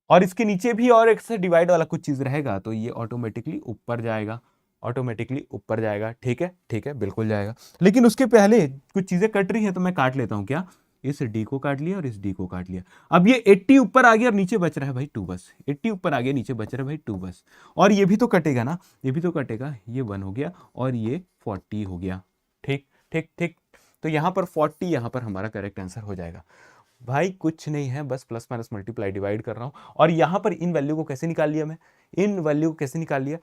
और इसके नीचे भी और एक से डिवाइड वाला कुछ चीज रहेगा, तो ये ऑटोमेटिकली ऊपर जाएगा, ऑटोमेटिकली ऊपर जाएगा। ठीक है, ठीक है, बिल्कुल जाएगा। लेकिन उसके पहले कुछ चीजें कट रही है, तो मैं काट लेता हूं। क्या, इस D को काट लिया और इस D को काट लिया। अब ये 80 ऊपर आ गया और नीचे बच रहा है भाई 2 बस। 80 ऊपर आ गया, नीचे बच रहा है भाई 2 बस। और ये भी तो कटेगा ना, ये भी तो कटेगा, ये 1 हो गया और ये 40 हो गया। ठीक ठीक ठीक, तो यहां पर 40 यहां पर हमारा करेक्ट आंसर हो जाएगा। भाई कुछ नहीं है, बस प्लस माइनस मल्टीप्लाई डिवाइड कर रहा हूं। और यहां पर इन वैल्यू को कैसे निकाल लिया मैं, इन वैल्यू को कैसे निकाल लिया,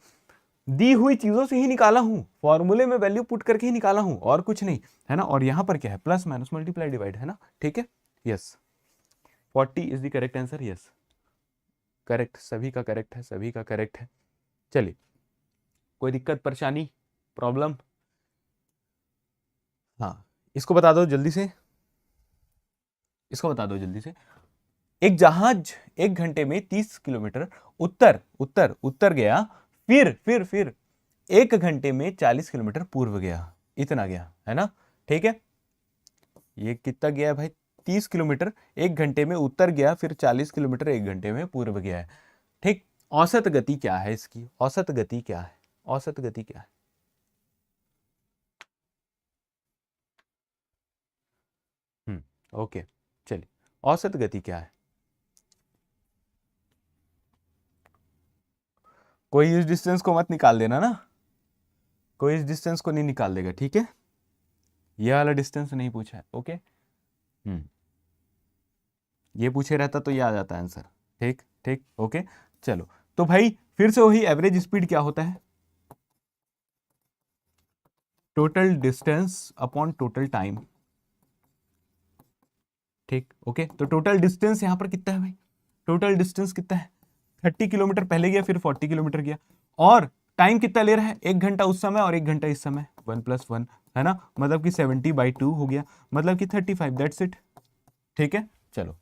दी हुई चीजों से ही निकाला हूं, फॉर्मूले में वैल्यू पुट करके ही निकाला हूं, और कुछ नहीं, है ना। और यहां पर क्या है, प्लस माइनस मल्टीप्लाई डिवाइड, है ना। ठीक है, yes, 40 is the correct answer. Yes, correct, सभी का करेक्ट है, सभी का करेक्ट है। चलिए, कोई दिक्कत, परेशानी, प्रॉब्लम? हाँ, इसको बता दो जल्दी से, इसको बता दो जल्दी से। एक जहाज 1 घंटे में 30 किलोमीटर उत्तर उत्तर उत्तर गया, फिर 1 घंटे में 40 किलोमीटर पूर्व गया, इतना गया, है ना। ठीक है, ये कितना गया भाई, 30 किलोमीटर 1 घंटे में उत्तर गया, फिर 40 किलोमीटर 1 घंटे में पूर्व गया है। ठीक, औसत गति क्या है इसकी, औसत गति क्या है, औसत गति क्या है? ओके, चलिए, औसत गति क्या है? कोई इस डिस्टेंस को मत निकाल देना ना, कोई इस डिस्टेंस को नहीं निकाल देगा, ठीक है। ये वाला डिस्टेंस नहीं पूछा है। ओके, ये पूछे रहता तो ये आ जाता आंसर। ठीक ठीक, ओके, चलो। तो भाई फिर से वही एवरेज स्पीड क्या होता है, total distance upon total time. ठीक, ओके, तो टोटल डिस्टेंस यहां पर कितना है भाई, टोटल डिस्टेंस कितना है, 30 किलोमीटर पहले गया, फिर 40 किलोमीटर गया, और टाइम कितना ले रहा है, 1 घंटा उस समय और 1 घंटा इस समय, 1+1, है ना। मतलब कि 70/2 हो गया, मतलब कि 35, दैट्स इट। ठीक है, चलो,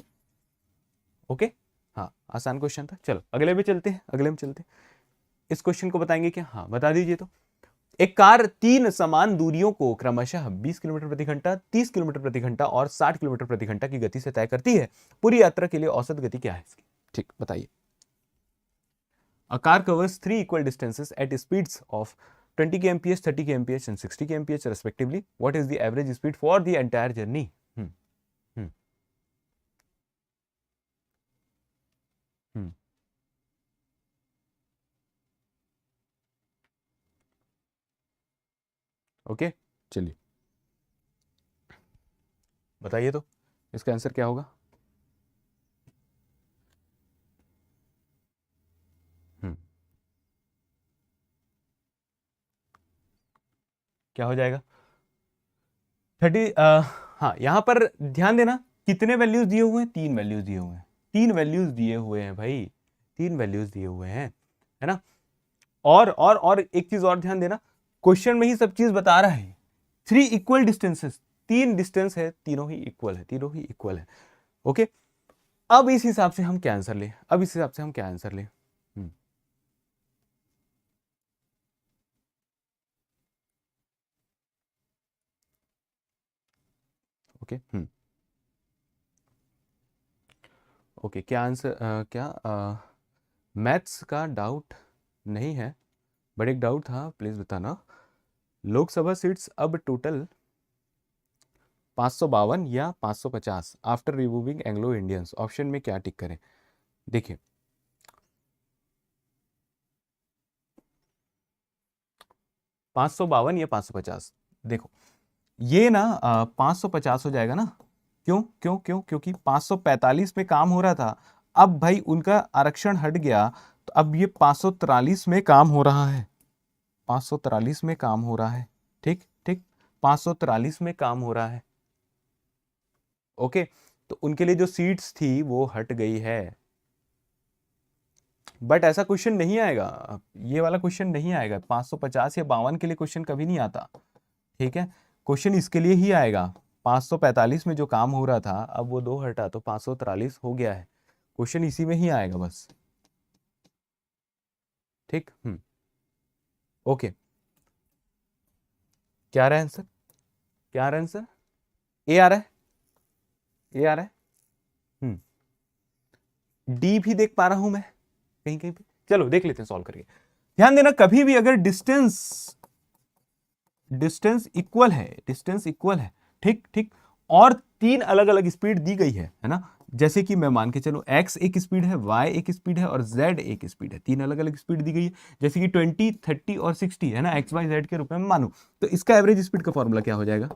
ओके, हाँ, आसान क्वेश्चन था। चलो अगले में चलते हैं, अगले में चलते हैं। इस क्वेश्चन को बताएंगे क्या, हाँ बता दीजिए। तो एक कार 3 समान दूरियों को क्रमशः 20 किलोमीटर प्रति घंटा, 30 किलोमीटर प्रति घंटा और 60 किलोमीटर प्रति घंटा की गति से तय करती है। पूरी यात्रा के लिए औसत गति क्या है इसकी? ठीक, बताइए। A car covers 3 equal distances at speeds of 20 kmph, 30 kmph and 60 kmph respectively. What is the average speed for the entire journey? Hmm. Hmm. Hmm. Okay, चलिए बताइए तो इसका आंसर क्या होगा। क्या हो जाएगा, 30। हाँ, यहां पर ध्यान देना, कितने वैल्यूज दिए हुए हैं, 3 वैल्यूज दिए हुए हैं, 3 वैल्यूज दिए हुए हैं भाई, 3 वैल्यूज दिए हुए हैं, है ना। और एक चीज और ध्यान देना, क्वेश्चन में ही सब चीज बता रहा है। 3 इक्वल डिस्टेंसेस, 3 डिस्टेंस है, तीनों ही इक्वल है, तीनों ही इक्वल है। ओके, अब इस हिसाब से हम क्या आंसर लें, अब इस हिसाब से हम क्या आंसर लें। ओके, ओके, क्या आंसर, क्या मैथ्स का डाउट नहीं है, बट एक डाउट था, प्लीज बताना। लोकसभा सीट्स अब टोटल 552 या 550 after removing Anglo Indians, option में क्या टिक करें। देखिए, 552 या 550, देखो ये ना 550 हो जाएगा ना। क्यों क्यों क्यों? क्योंकि 545 में काम हो रहा था, अब भाई उनका आरक्षण हट गया, तो अब ये 543 में काम हो रहा है, 543 में काम हो रहा है। ठीक ठीक, 543 में काम हो रहा है। ओके, तो उनके लिए जो सीट्स थी वो हट गई है। बट ऐसा क्वेश्चन नहीं आएगा, ये वाला क्वेश्चन नहीं आएगा, 550 या 52 के लिए क्वेश्चन कभी नहीं आता। ठीक है, क्वेश्चन इसके लिए ही आएगा, 545 में जो काम हो रहा था अब वो 2 हटा तो 543 हो गया है, क्वेश्चन इसी में ही आएगा बस। ठीक, ओके, क्या आ रहा है आंसर? क्या आ रहा है आंसर? ए आ रहा है, ए आ रहा है। डी भी देख पा रहा हूं मैं कहीं कहीं पे, चलो देख लेते हैं सॉल्व करके। ध्यान देना, कभी भी अगर डिस्टेंस इक्वल है, डिस्टेंस इक्वल है, ठीक ठीक, और 3 अलग अलग स्पीड दी गई है ना, जैसे कि मैं मान के चलो x एक स्पीड है, y एक स्पीड है और z एक स्पीड है, 3 अलग अलग स्पीड दी गई है, जैसे कि 20, 30 और 60 है ना, x y z के रूप में मानो, तो इसका एवरेज स्पीड का फॉर्मूला क्या हो जाएगा?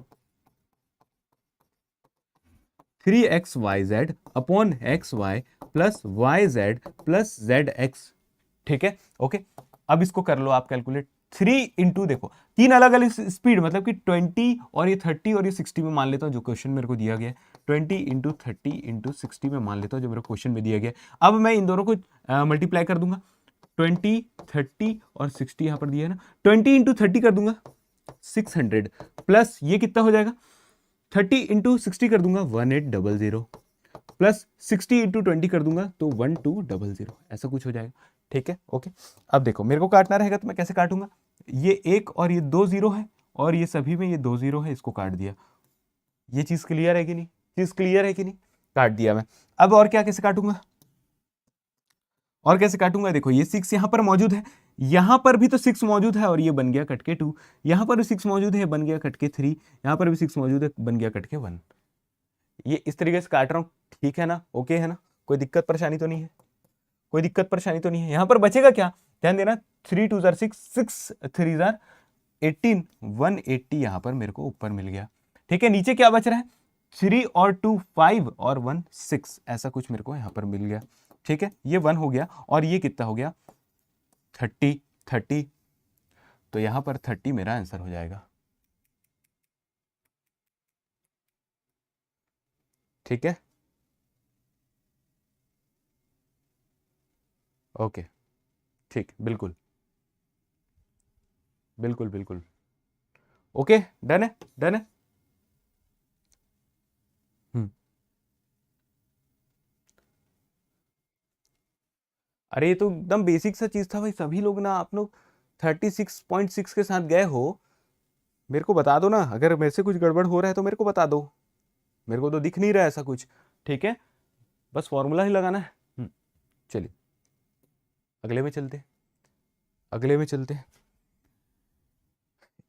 3xyz upon xy plus yz plus zx। ठीक है, ओके, अब इसको कर लो आप कैलकुलेट। 3 इंटू, देखो 3 अलग अलग स्पीड, मतलब कि 20 और ये 30 और ये 60 में मान लेता हूं जो क्वेश्चन मेरे को दिया गया है, 20 इंटू 30 इंटू 60 में मान लेता हूं जो मेरे क्वेश्चन में दिया गया है। अब मैं इन दोनों को मल्टीप्लाई कर दूंगा, 20, 30 और 60 यहां पर दिया है ना, 20 इंटू 30 कर दूंगा 600 प्लस ये कितना हो जाएगा, 30 इंटू 60 कर दूंगा 1800 प्लस 60 इंटू 20 कर दूंगा तो 1200, ऐसा कुछ हो जाएगा। ठीक है, ओके, अब देखो मेरे को काटना रहेगा तो मैं कैसे काटूंगा, ये एक और ये 2 जीरो है और ये सभी में ये 2 जीरो है, इसको काट दिया। ये चीज क्लियर है कि नहीं? चीज क्लियर है कि नहीं? काट दिया मैं। अब और क्या कैसे काटूंगा, और कैसे काटूंगा, देखो ये 6 यहां पर मौजूद है, यहां पर भी तो 6 मौजूद है और ये बन गया कट के 2, यहां पर भी 6 मौजूद है बन गया कट के 3, यहां पर भी 6 मौजूद है बन गया कट के 1। ये इस तरीके से काट रहा हूं, ठीक है ना, ओके है ना, कोई दिक्कत परेशानी तो नहीं है? कोई दिक्कत परेशानी तो नहीं है? यहां पर बचेगा क्या, ध्यान देना, 3 2 जार 6, 6 3 जार 18, 180 यहां पर मेरे को ऊपर मिल गया। ठीक है, नीचे क्या बच रहा है, 3 और 2 5 और 1 6, ऐसा कुछ मेरे को यहां पर मिल गया। ठीक है, ये 1 हो गया और ये कितना हो गया, 30 30, तो यहां पर 30 मेरा आंसर हो जाएगा। ठीक है, ओके, ठीक, बिल्कुल बिल्कुल बिल्कुल, ओके, डन है, डन है। अरे ये तो एकदम बेसिक सा चीज था भाई, सभी लोग ना, आप लोग 36.6 के साथ गए हो, मेरे को बता दो ना, अगर मेरे से कुछ गड़बड़ हो रहा है तो मेरे को बता दो, मेरे को तो दिख नहीं रहा है ऐसा कुछ। ठीक है, बस फॉर्मूला ही लगाना है। चलिए अगले में चलते, अगले में चलते।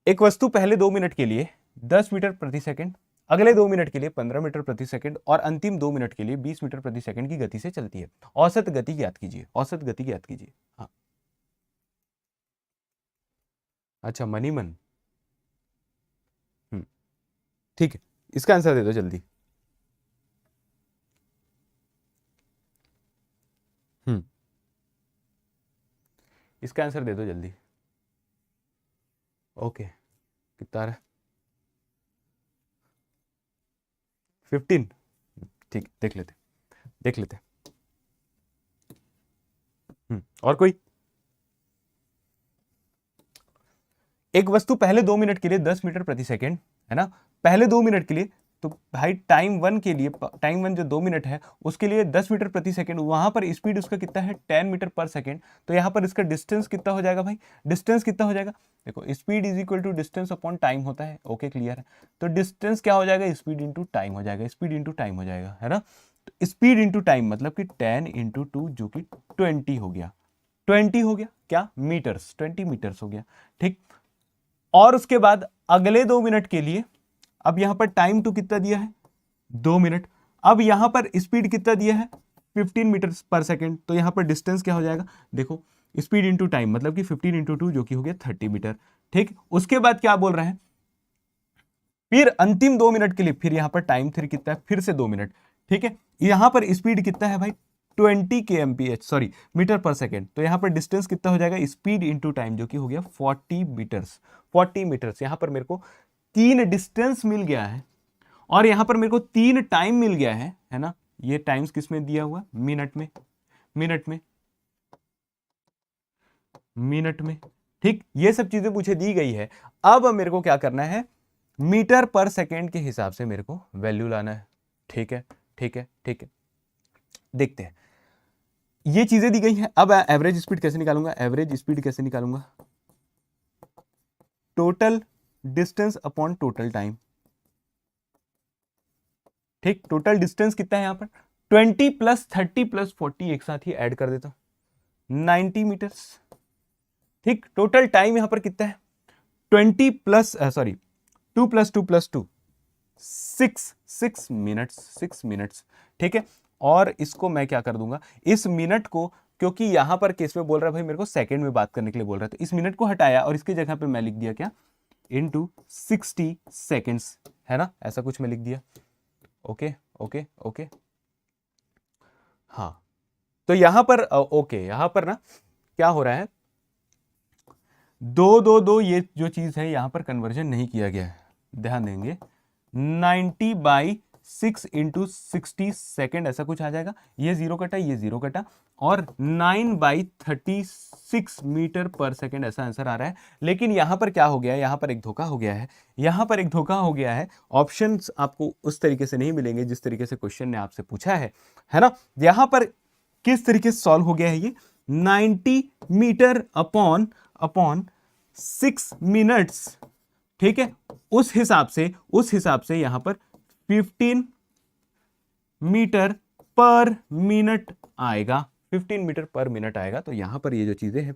एक वस्तु पहले 2 मिनट के लिए 10 मीटर प्रति सेकंड, अगले 2 मिनट के लिए 15 मीटर प्रति सेकंड और अंतिम 2 मिनट के लिए 20 मीटर प्रति सेकंड की गति से चलती है। औसत गति ज्ञात कीजिए, औसत गति ज्ञात कीजिए। हाँ, अच्छा, मनी मन, ठीक है, इसका आंसर दे दो जल्दी। हम्म, इसका आंसर दे दो जल्दी। ओके, कितना आ रहा है, 15, ठीक, देख लेते, देख लेते। और कोई, एक वस्तु पहले 2 मिनट के लिए 10 मीटर प्रति सेकंड, है ना, पहले 2 मिनट के लिए, तो भाई टाइम 1 के लिए, टाइम 1 जो 2 मिनट है उसके लिए 10 मीटर प्रति सेकंड, वहां पर स्पीड उसका कितना है, 10 मीटर पर सेकंड, तो यहां पर इसका डिस्टेंस कितना हो जाएगा भाई, डिस्टेंस कितना हो जाएगा, देखो speed is equal to distance upon time होता है। ओके, क्लियर है, तो डिस्टेंस क्या हो जाएगा, स्पीड इंटू टाइम हो जाएगा, स्पीड इंटू टाइम हो जाएगा, है ना, तो स्पीड इंटू टाइम मतलब कि 10 इंटू 2 जो कि 20 हो गया, 20 हो गया क्या, मीटर्स, 20 मीटर्स हो गया। ठीक, और उसके बाद अगले 2 मिनट के लिए, अब यहां पर टाइम टू कितना दिया है, 2 मिनट, अब यहां पर स्पीड कितना दिया है, 15 मीटर पर सेकेंड, तो यहां पर डिस्टेंस क्या हो जाएगा, देखो स्पीड इंटू टाइम मतलब कि 15 इंटू 2 जो कि हो गया 30 मीटर। ठीक, उसके बाद क्या बोल रहे हैं, फिर अंतिम 2 मिनट के लिए फिर यहां पर टाइम फिर कितना है, फिर से 2 मिनट। ठीक है, यहां पर स्पीड कितना है भाई, 20 kmph, सॉरी मीटर पर सेकेंड। तो यहां पर डिस्टेंस कितना हो जाएगा, स्पीड इंटू टाइम, जो कि हो गया 40 मीटर्स। 40 मीटर्स, यहां पर मेरे को 3 डिस्टेंस मिल गया है और यहां पर मेरे को 3 टाइम मिल गया है ना। ये टाइम्स किस में दिया हुआ, मिनट में, मिनट में, मिनट में। ठीक, ये सब चीजें मुझे दी गई है। अब मेरे को क्या करना है, मीटर पर सेकेंड के हिसाब से मेरे को वैल्यू लाना है। ठीक है, ठीक है, ठीक है, देखते हैं। ये चीजें दी गई हैं। अब एवरेज स्पीड कैसे निकालूंगा, एवरेज स्पीड कैसे निकालूंगा, total distance upon total time. ठीक, टोटल डिस्टेंस कितना है यहां पर, 20 प्लस 30 प्लस 40 एक साथ ही ऐड कर देता हूं, 90 मीटर्स। ठीक, टोटल टाइम यहां पर कितना है, 20 plus sorry 2 plus 2 plus 2 6 minutes, 6 minutes. ठीक है, और इसको मैं क्या कर दूंगा, इस मिनट को, क्योंकि यहां पर केस में बोल रहा है भाई मेरे को सेकंड में बात करने के लिए बोल रहा है, तो इस मिनट को हटाया और इसकी जगह पे मैं लिख दिया क्या, इनटू 60 सेकेंड्स, है ना, ऐसा कुछ मैं लिख दिया। ओके ओके ओके, हाँ। तो यहां पर ओके, यहां पर ना क्या हो रहा है, 2 ये जो चीज है यहां पर कन्वर्जन नहीं किया गया है, ध्यान देंगे। 90/6 इंटू 60 सेकेंड ऐसा कुछ आ जाएगा, ये जीरो कटा, ये जीरो कटा, और 9/36 मीटर पर सेकेंड ऐसा आंसर आ रहा है। लेकिन यहां पर क्या हो गया है, यहां पर एक धोखा हो गया है, यहां पर एक धोखा हो गया है। ऑप्शंस आपको उस तरीके से नहीं मिलेंगे जिस तरीके से क्वेश्चन ने आपसे पूछा है ना। यहां पर किस तरीके से सॉल्व हो गया है ये, 90 मीटर अपॉन 6 मिनट्स। ठीक है, उस हिसाब से यहां पर 15 मीटर पर मिनट आएगा, 15 मीटर पर मिनट आएगा। तो यहां पर ये जो चीजें हैं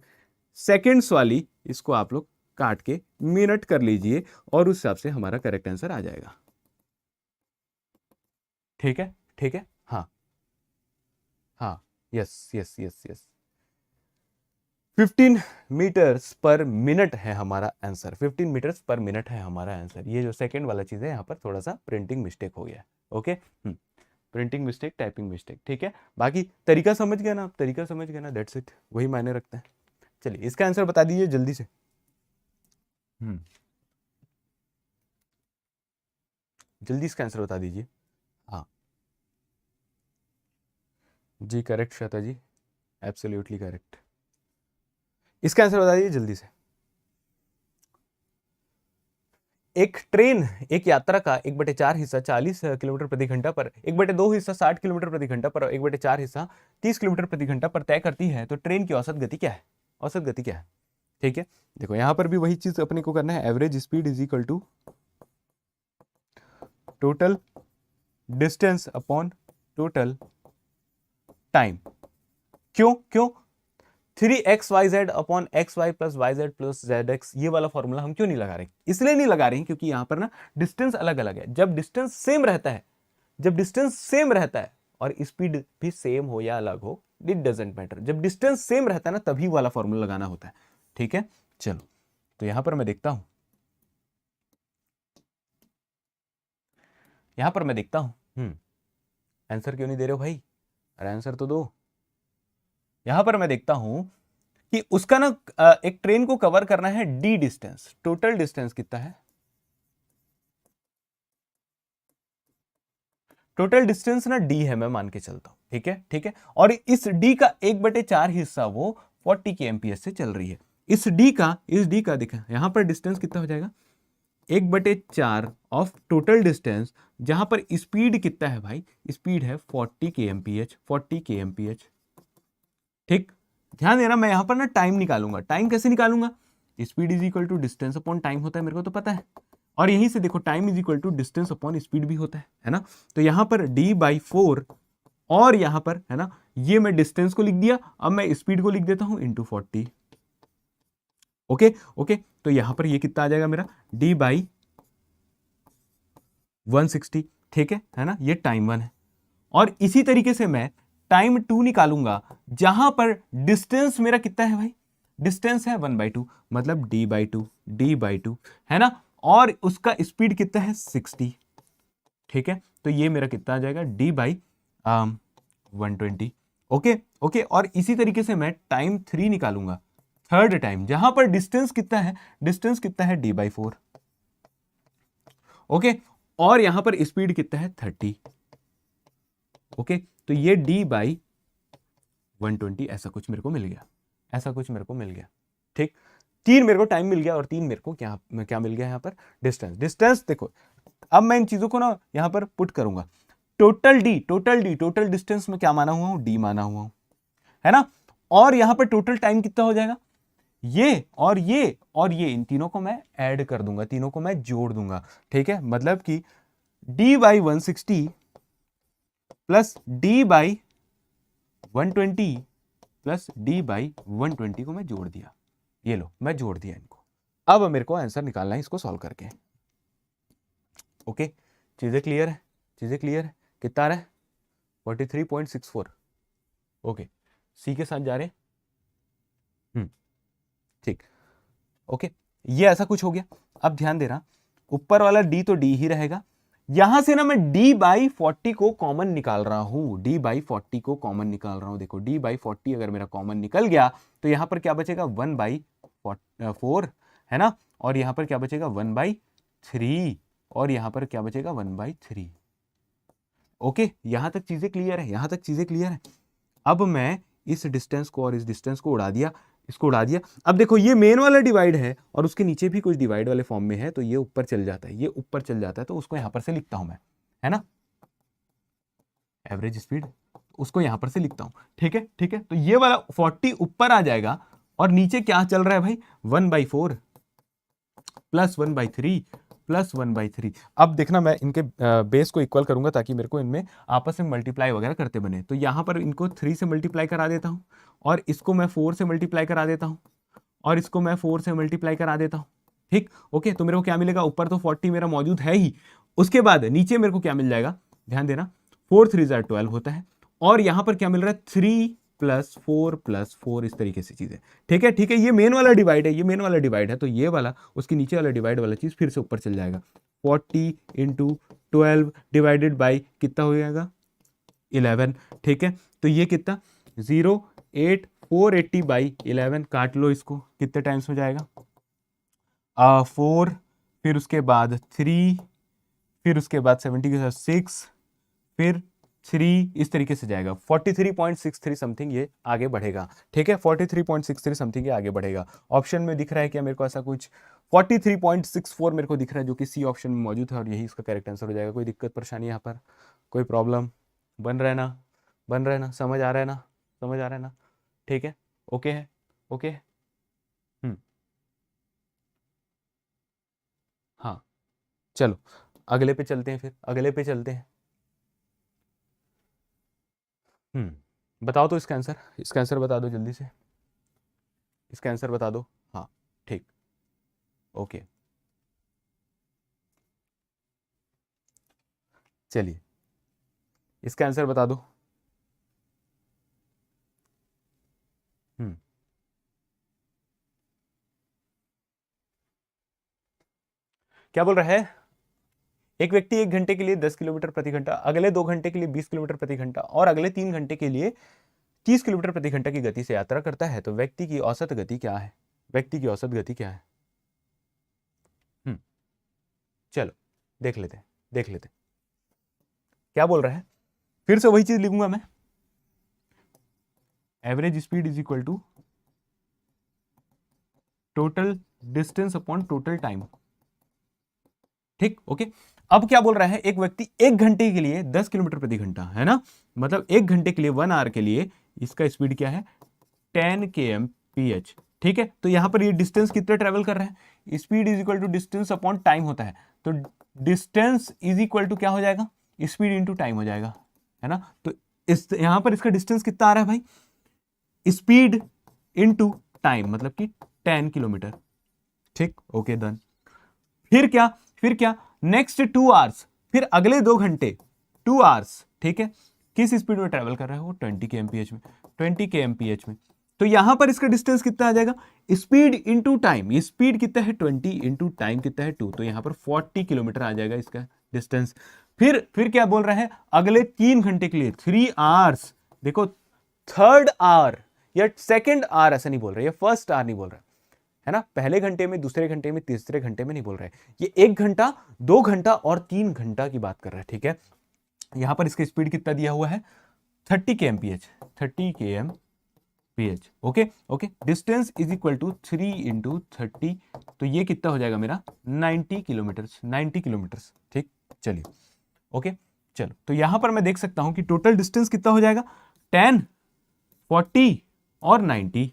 सेकेंड्स वाली, इसको आप लोग काट के मिनट कर लीजिए और उस हिसाब से हमारा करेक्ट आंसर आ जाएगा। ठीक है, ठीक है, हाँ हाँ, yes yes yes yes, 15 metres per minute है हमारा आंसर, 15 मीटर्स पर मिनट है हमारा आंसर। ये जो सेकंड वाला चीज है, यहां पर थोड़ा सा प्रिंटिंग मिस्टेक हो गया। Okay, printing mistake, typing mistake. ठीक है, बाकी तरीका समझ गया ना आप, तरीका समझ गया ना, दैट्स इट, वही मायने रखता है। चलिए इसका आंसर बता दीजिए जल्दी से। जल्दी इसका आंसर बता दीजिए। हाँ जी, करेक्ट श्वेता जी, एब्सोल्युटली करेक्ट। इसका आंसर बता दीजिए जल्दी से। एक ट्रेन एक यात्रा का 1/4 हिस्सा 40 किलोमीटर प्रति घंटा पर, 1/2 हिस्सा 60 किलोमीटर प्रति घंटा पर, 1/4 हिस्सा 30 किलोमीटर प्रति घंटा पर तय करती है, तो ट्रेन की औसत गति क्या है, औसत गति क्या है। ठीक है, देखो यहां पर भी वही चीज अपने को करना है, average speed is equal to total distance upon total time. क्यों क्यों, 3xyz upon xy plus yz plus zx, ये वाला फॉर्मूला हम क्यों नहीं लगा रहे, इसलिए नहीं लगा रहे हैं क्योंकि यहां पर ना डिस्टेंस अलग अलग है। जब डिस्टेंस सेम रहता है, जब डिस्टेंस सेम रहता है और स्पीड भी सेम हो या अलग हो, इट डजेंट मैटर, जब डिस्टेंस सेम रहता है ना तभी वाला फॉर्मूला लगाना होता है। ठीक है, चलो तो यहां पर मैं देखता हूं, यहां पर मैं देखता हूं, आंसर क्यों नहीं दे रहे हो भाई, अरे आंसर तो दो। यहां पर मैं देखता हूं कि उसका ना एक ट्रेन को कवर करना है डी डिस्टेंस, टोटल डिस्टेंस कितना है, टोटल डिस्टेंस ना डी है, मैं मान के चलता हूं। ठीक है, ठीक है, और इस डी का 1/4 हिस्सा वो 40 kmph से चल रही है। इस डी का देखा यहां पर डिस्टेंस कितना हो जाएगा, 1/4 ऑफ टोटल डिस्टेंस, जहां पर स्पीड कितना है भाई, स्पीड है 40 kmph, 40 kmph। ठीक, ध्यान देना, मैं यहां पर ना टाइम निकालूंगा। टाइम कैसे निकालूंगा, speed is equal to distance upon time होता है, मेरे को तो पता है, और यहीं से देखो time is equal to distance upon speed भी होता है ना। तो यहां पर d/4 और यहां पर है ना, ये मैं डिस्टेंस को लिख दिया, अब मैं स्पीड को लिख देता हूं इंटू 40। ओके ओके, तो यहां पर ये कितना आ जाएगा मेरा, d/160। ठीक है ना, ये टाइम 1 है। और इसी तरीके से मैं टाइम 2 निकालूंगा, जहां पर डिस्टेंस मेरा कितना है भाई, डिस्टेंस है 1/2 मतलब d/2 है ना, और उसका स्पीड कितना है 60, ठीक है। तो ये मेरा कितना आ जाएगा d/120। ओके ओके, और इसी तरीके से मैं टाइम 3 निकालूंगा, थर्ड टाइम, जहां पर डिस्टेंस कितना है, डिस्टेंस कितना है d/4, ओके, और यहां पर स्पीड कितना है 30, ओके। तो ये d/120 ऐसा कुछ मेरे को मिल गया, ऐसा कुछ मेरे को मिल गया, ठीक। 3 मेरे को टाइम मिल गया और 3 मेरे को क्या मिल गया यहाँ पर, डिस्टेंस। डिस्टेंस देखो, अब मैं इन चीजों को ना यहां पर पुट करूंगा। टोटल डिस्टेंस में क्या माना हुआ हूं, d माना हुआ हूं, है ना। और यहां पर टोटल टाइम कितना हो जाएगा, ये और ये और ये, इन तीनों को मैं ऐड कर दूंगा, तीनों को मैं जोड़ दूंगा, ठीक है। मतलब कि d/160 plus d/120 plus d/120 को मैं जोड़ दिया, ये लो मैं जोड़ दिया इनको। अब मेरे को आंसर निकालना है इसको सॉल्व करके, ओके। चीजें क्लियर है, चीजें क्लियर है। कितना आ रहा है 43.64, ओके। सी के साथ जा रहे हैं, ठीक, ओके। ये ऐसा कुछ हो गया। अब ध्यान देना, ऊपर वाला d तो d ही रहेगा, यहां से ना मैं d/40 को कॉमन निकाल रहा हूं, d/40 को कॉमन निकाल रहा हूं। देखो d/40 अगर मेरा कॉमन निकल गया तो यहां पर क्या बचेगा 1/4, है ना, और यहां पर क्या बचेगा 1/3, और यहां पर क्या बचेगा 1/3, ओके। यहां तक चीजें क्लियर है, यहां तक चीजें क्लियर है। अब मैं इस डिस्टेंस को और इस डिस्टेंस को उड़ा दिया, इसको उड़ा दिया। अब देखो ये मेन वाला डिवाइड है और उसके नीचे भी कुछ डिवाइड वाले फॉर्म में है, तो ये ऊपर चल जाता है, ये ऊपर चल जाता है, तो उसको यहां पर से लिखता हूं मैं, है ना, एवरेज स्पीड, उसको यहां पर से लिखता हूं, ठीक है, ठीक है। तो ये वाला 40 ऊपर आ जाएगा और नीचे क्या चल रहा है भाई 1/4 प्लस 1/3 प्लस 1/3। अब देखना मैं इनके बेस को इक्वल करूंगा ताकि मेरे को इनमें आपस में मल्टीप्लाई वगैरह करते बने। तो यहां पर इनको 3 से मल्टीप्लाई करा देता हूं, और इसको मैं 4 से मल्टीप्लाई करा देता हूं, और इसको मैं 4 से मल्टीप्लाई करा देता हूं, ठीक, ओके। तो मेरे को क्या मिलेगा, ऊपर तो 40 मेरा मौजूद है ही, उसके बाद नीचे मेरे को क्या मिल जाएगा, ध्यान देना, 4 3 12 होता है, और यहां पर क्या मिल रहा है 3 + 4 इस तरीके से चीजें, ठीक है, ठीक है। ये मेन वाला डिवाइड है, ये मेन वाला डिवाइड है, तो ये वाला उसके नीचे वाला डिवाइड वाला चीज फिर से ऊपर चल जाएगा। 40 × 12 डिवाइडेड बाई कितना हो जाएगा 11, ठीक है। तो ये कितना 08480/11, काट लो इसको, कितने टाइम्स में जाएगा 4, फिर उसके बाद 3, फिर उसके बाद 70 के साथ 6, फिर 3, इस तरीके से जाएगा 43.63 समथिंग ये आगे बढ़ेगा, ठीक है। 43.63 समथिंग ये आगे बढ़ेगा। ऑप्शन में दिख रहा है क्या मेरे को ऐसा कुछ 43.64 मेरे को दिख रहा है, जो कि सी ऑप्शन में मौजूद है, और यही इसका करेक्ट आंसर हो जाएगा। कोई दिक्कत परेशानी यहाँ पर, कोई प्रॉब्लम, बन रहा है ना, बन रहा है ना, समझ आ रहा है ना, समझ आ रहा है ना, ठीक है, ओके है, ओके है। हाँ, चलो अगले पे चलते हैं, फिर अगले पे चलते हैं। बताओ तो इसका आंसर, इसका आंसर बता दो जल्दी से, इसका आंसर बता दो। हाँ, ठीक, ओके, चलिए इसका आंसर बता दो। क्या बोल रहा है, एक व्यक्ति 1 घंटे के लिए 10 किलोमीटर प्रति घंटा, अगले 2 घंटे के लिए 20 किलोमीटर प्रति घंटा और अगले 3 घंटे के लिए 30 किलोमीटर प्रति घंटा की गति से यात्रा करता है, तो व्यक्ति की औसत गति क्या है, व्यक्ति की औसत गति क्या है। चलो देख लेते हैं, देख लेते हैं क्या बोल रहा है। फिर से वही चीज लिखूंगा मैं, average speed is equal to total distance upon total time, ठीक, ओके। अब क्या बोल रहा है, एक व्यक्ति 1 घंटे के लिए 10 किलोमीटर प्रति घंटा, है ना, मतलब 1 घंटे के लिए 1 आवर के लिए इसका स्पीड क्या है 10 kmph, ठीक है। तो यहां पर ये डिस्टेंस कितना ट्रेवल कर रहा है, speed is equal to distance upon time होता है, तो डिस्टेंस इज इक्वल टू क्या हो जाएगा, स्पीड इंटू टाइम हो जाएगा, है ना। तो इस यहां पर इसका डिस्टेंस कितना आ रहा है भाई, स्पीड इंटू टाइम, मतलब कि 10 किलोमीटर, ठीक, ओके डन। फिर क्या, फिर क्या, नेक्स्ट 2 आवर्स, फिर अगले 2 घंटे 2 आवर्स, ठीक है, किस स्पीड में ट्रेवल कर रहा है वो 20 kmph में, 20 kmph में, तो यहां पर इसका डिस्टेंस कितना आ जाएगा, स्पीड इंटू टाइम, ये स्पीड कितना है 20 इंटू टाइम कितना है 2, तो यहां पर 40 किलोमीटर आ जाएगा इसका डिस्टेंस। फिर क्या बोल रहे हैं, अगले 3 घंटे के लिए 3 आवर्स, देखो थर्ड आवर या सेकेंड आवर ऐसा नहीं बोल रहे, या फर्स्ट आवर नहीं बोल रहे है ना, पहले घंटे में, दूसरे घंटे में, तीसरे घंटे में नहीं बोल रहे, ये 1 घंटा, 2 घंटा और 3 घंटा की बात कर रहे हैं, ठीक है। यहां पर इसका स्पीड कितना दिया हुआ है 30 kmph, 30 kmph, okay okay. Distance is equal to 3 into 30, तो ये कितना हो जाएगा मेरा 90 किलोमीटर्स, 90 किलोमीटर्स, ठीक। चलिए ओके, चलो तो यहां पर मैं देख सकता हूं कि टोटल डिस्टेंस कितना हो जाएगा 10, 40 और 90,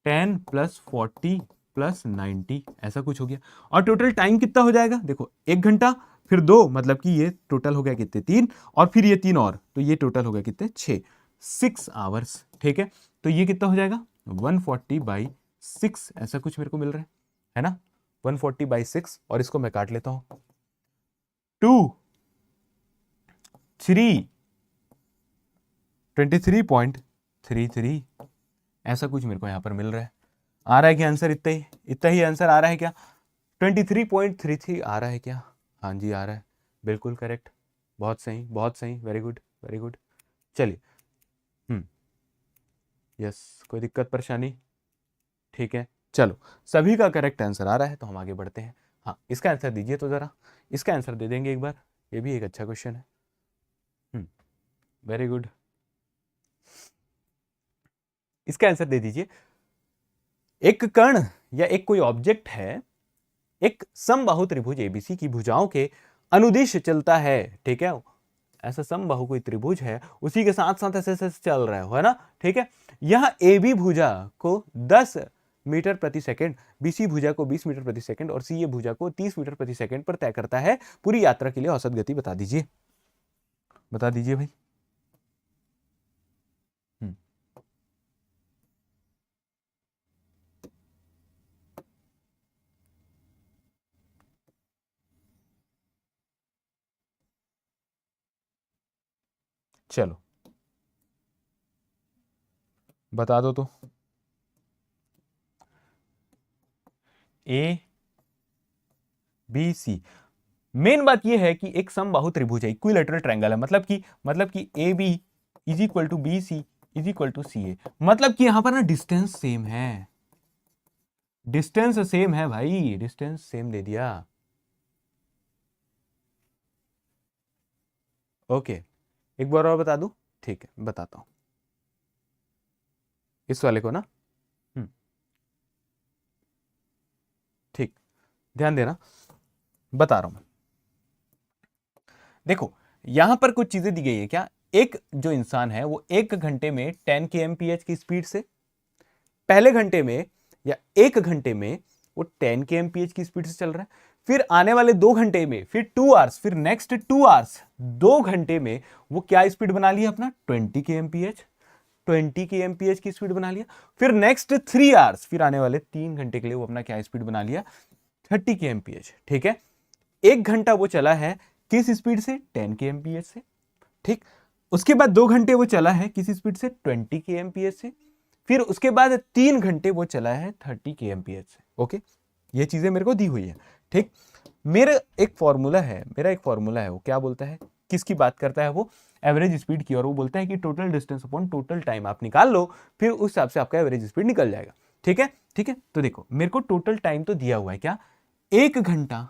10 प्लस 40 प्लस 90 ऐसा कुछ हो गया। और टोटल टाइम कितना हो जाएगा, देखो 1 घंटा फिर 2, मतलब कि ये टोटल हो गया कितने 3, और फिर ये 3 और, तो ये टोटल हो गया कितने 6 आवर्स, ठीक है। तो ये कितना हो जाएगा 140/6 ऐसा कुछ मेरे को मिल रहा है ना, 140/6, और इसको मैं काट लेता हूं 2 3 23.33 ऐसा कुछ मेरे को यहां पर मिल रहा है। आ रहा है क्या आंसर, इतना ही आंसर आ रहा है क्या, 23.33 आ रहा है क्या, हाँ जी आ रहा है, बिल्कुल करेक्ट, बहुत सही बहुत सही, वेरी गुड वेरी गुड। चलिए यस, कोई दिक्कत परेशानी, ठीक है। चलो सभी का करेक्ट आंसर आ रहा है, तो हम आगे बढ़ते हैं। हाँ इसका आंसर दीजिए तो जरा, इसका आंसर दे देंगे एक बार, ये भी एक अच्छा क्वेश्चन है। वेरी गुड, इसका आंसर दे दीजिए। एक कण या एक कोई ऑब्जेक्ट है, एक समबाहु त्रिभुज एबीसी की भुजाओं के अनुदिश चलता है, ठीक है, ऐसा समबाहु कोई त्रिभुज है, उसी के साथ साथ ऐसे ऐसे चल रहा है ना, ठीक है। यह ए बी भुजा को 10 मीटर प्रति सेकंड, बीसी भुजा को 20 मीटर प्रति सेकंड और सी ए भुजा को 30 मीटर प्रति सेकंड पर तय करता है। पूरी यात्रा के लिए औसत गति बता दीजिए, बता दीजिए भाई। चलो बता दो तो, ए बी सी, मेन बात यह है कि एक समबाहु त्रिभुज है, इक्विलैटरल ट्रायंगल है, मतलब कि A B is equal to B C is equal to C A, मतलब कि यहां पर ना डिस्टेंस सेम है, डिस्टेंस सेम है भाई, डिस्टेंस सेम दे दिया, ओके। एक बार और बता दूं, ठीक है बताता हूं इस वाले को ना, ठीक, ध्यान देना, बता रहा हूं मैं। देखो यहां पर कुछ चीजें दी गई है क्या, एक जो इंसान है वो 1 घंटे में 10 kmph की स्पीड से, पहले घंटे में या 1 घंटे में वो 10 kmph की स्पीड से चल रहा है, फिर आने वाले 2 घंटे में, फिर 2 आवर्स, फिर नेक्स्ट 2 आवर्स, 2 घंटे में वो क्या स्पीड बना लिया अपना 20 kmph, 20 kmph की स्पीड बना लिया, फिर नेक्स्ट 3 आवर्स, फिर आने वाले 3 घंटे के लिए वो अपना क्या स्पीड बना लिया 30 kmph, ठीक है। 1 घंटा वो चला है किस स्पीड से 10 kmph से, ठीक। उसके बाद 2 घंटे वो चला है किस स्पीड से 20 kmph से, फिर उसके बाद 3 घंटे वो चला है 30 kmph से, ओके। ये चीजें मेरे को दी हुई है, ठीक। मेरा एक फॉर्मूला है, वो क्या बोलता है, किसकी बात करता है वो, एवरेज स्पीड की, और वो बोलता है कि total distance upon total time आप निकाल लो, फिर उस हिसाब से आपका एवरेज स्पीड निकल जाएगा, ठीक है ठीक है। तो देखो मेरे को टोटल टाइम तो दिया हुआ है क्या 1 घंटा,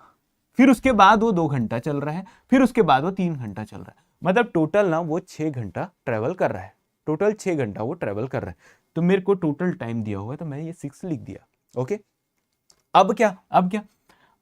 फिर उसके बाद वो 2 घंटा चल रहा है, फिर उसके बाद वो 3 घंटा चल रहा है, मतलब टोटल ना वो 6 घंटा ट्रेवल कर रहा है, टोटल 6 घंटा वो ट्रेवल कर रहा है। तो मेरे को टोटल टाइम दिया हुआ है, तो मैं ये 6 लिख दिया, ओके। अब क्या,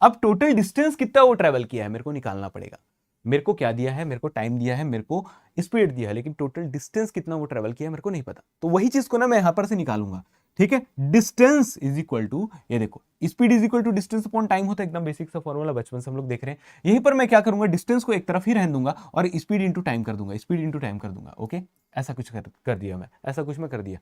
अब टोटल डिस्टेंस कितना वो ट्रेवल किया है मेरे को निकालना पड़ेगा। मेरे को क्या दिया है, मेरे को टाइम दिया है, मेरे को स्पीड दिया है, लेकिन टोटल डिस्टेंस कितना वो ट्रेवल किया है मेरे को नहीं पता, तो वही चीज को ना मैं यहां पर से निकालूंगा, ठीक है। डिस्टेंस इज इक्वल टू, ये देखो speed is equal to distance upon time होता है, एकदम बेसिक सा फॉर्मूला बचपन से हम लोग देख रहे हैं। यहीं पर मैं क्या करूंगा, डिस्टेंस को एक तरफ ही रहने दूंगा और स्पीड इंटू टाइम कर दूंगा, स्पीड इंटू टाइम कर दूंगा, ओके। ऐसा कुछ कर दिया मैं, ऐसा कुछ मैं कर दिया।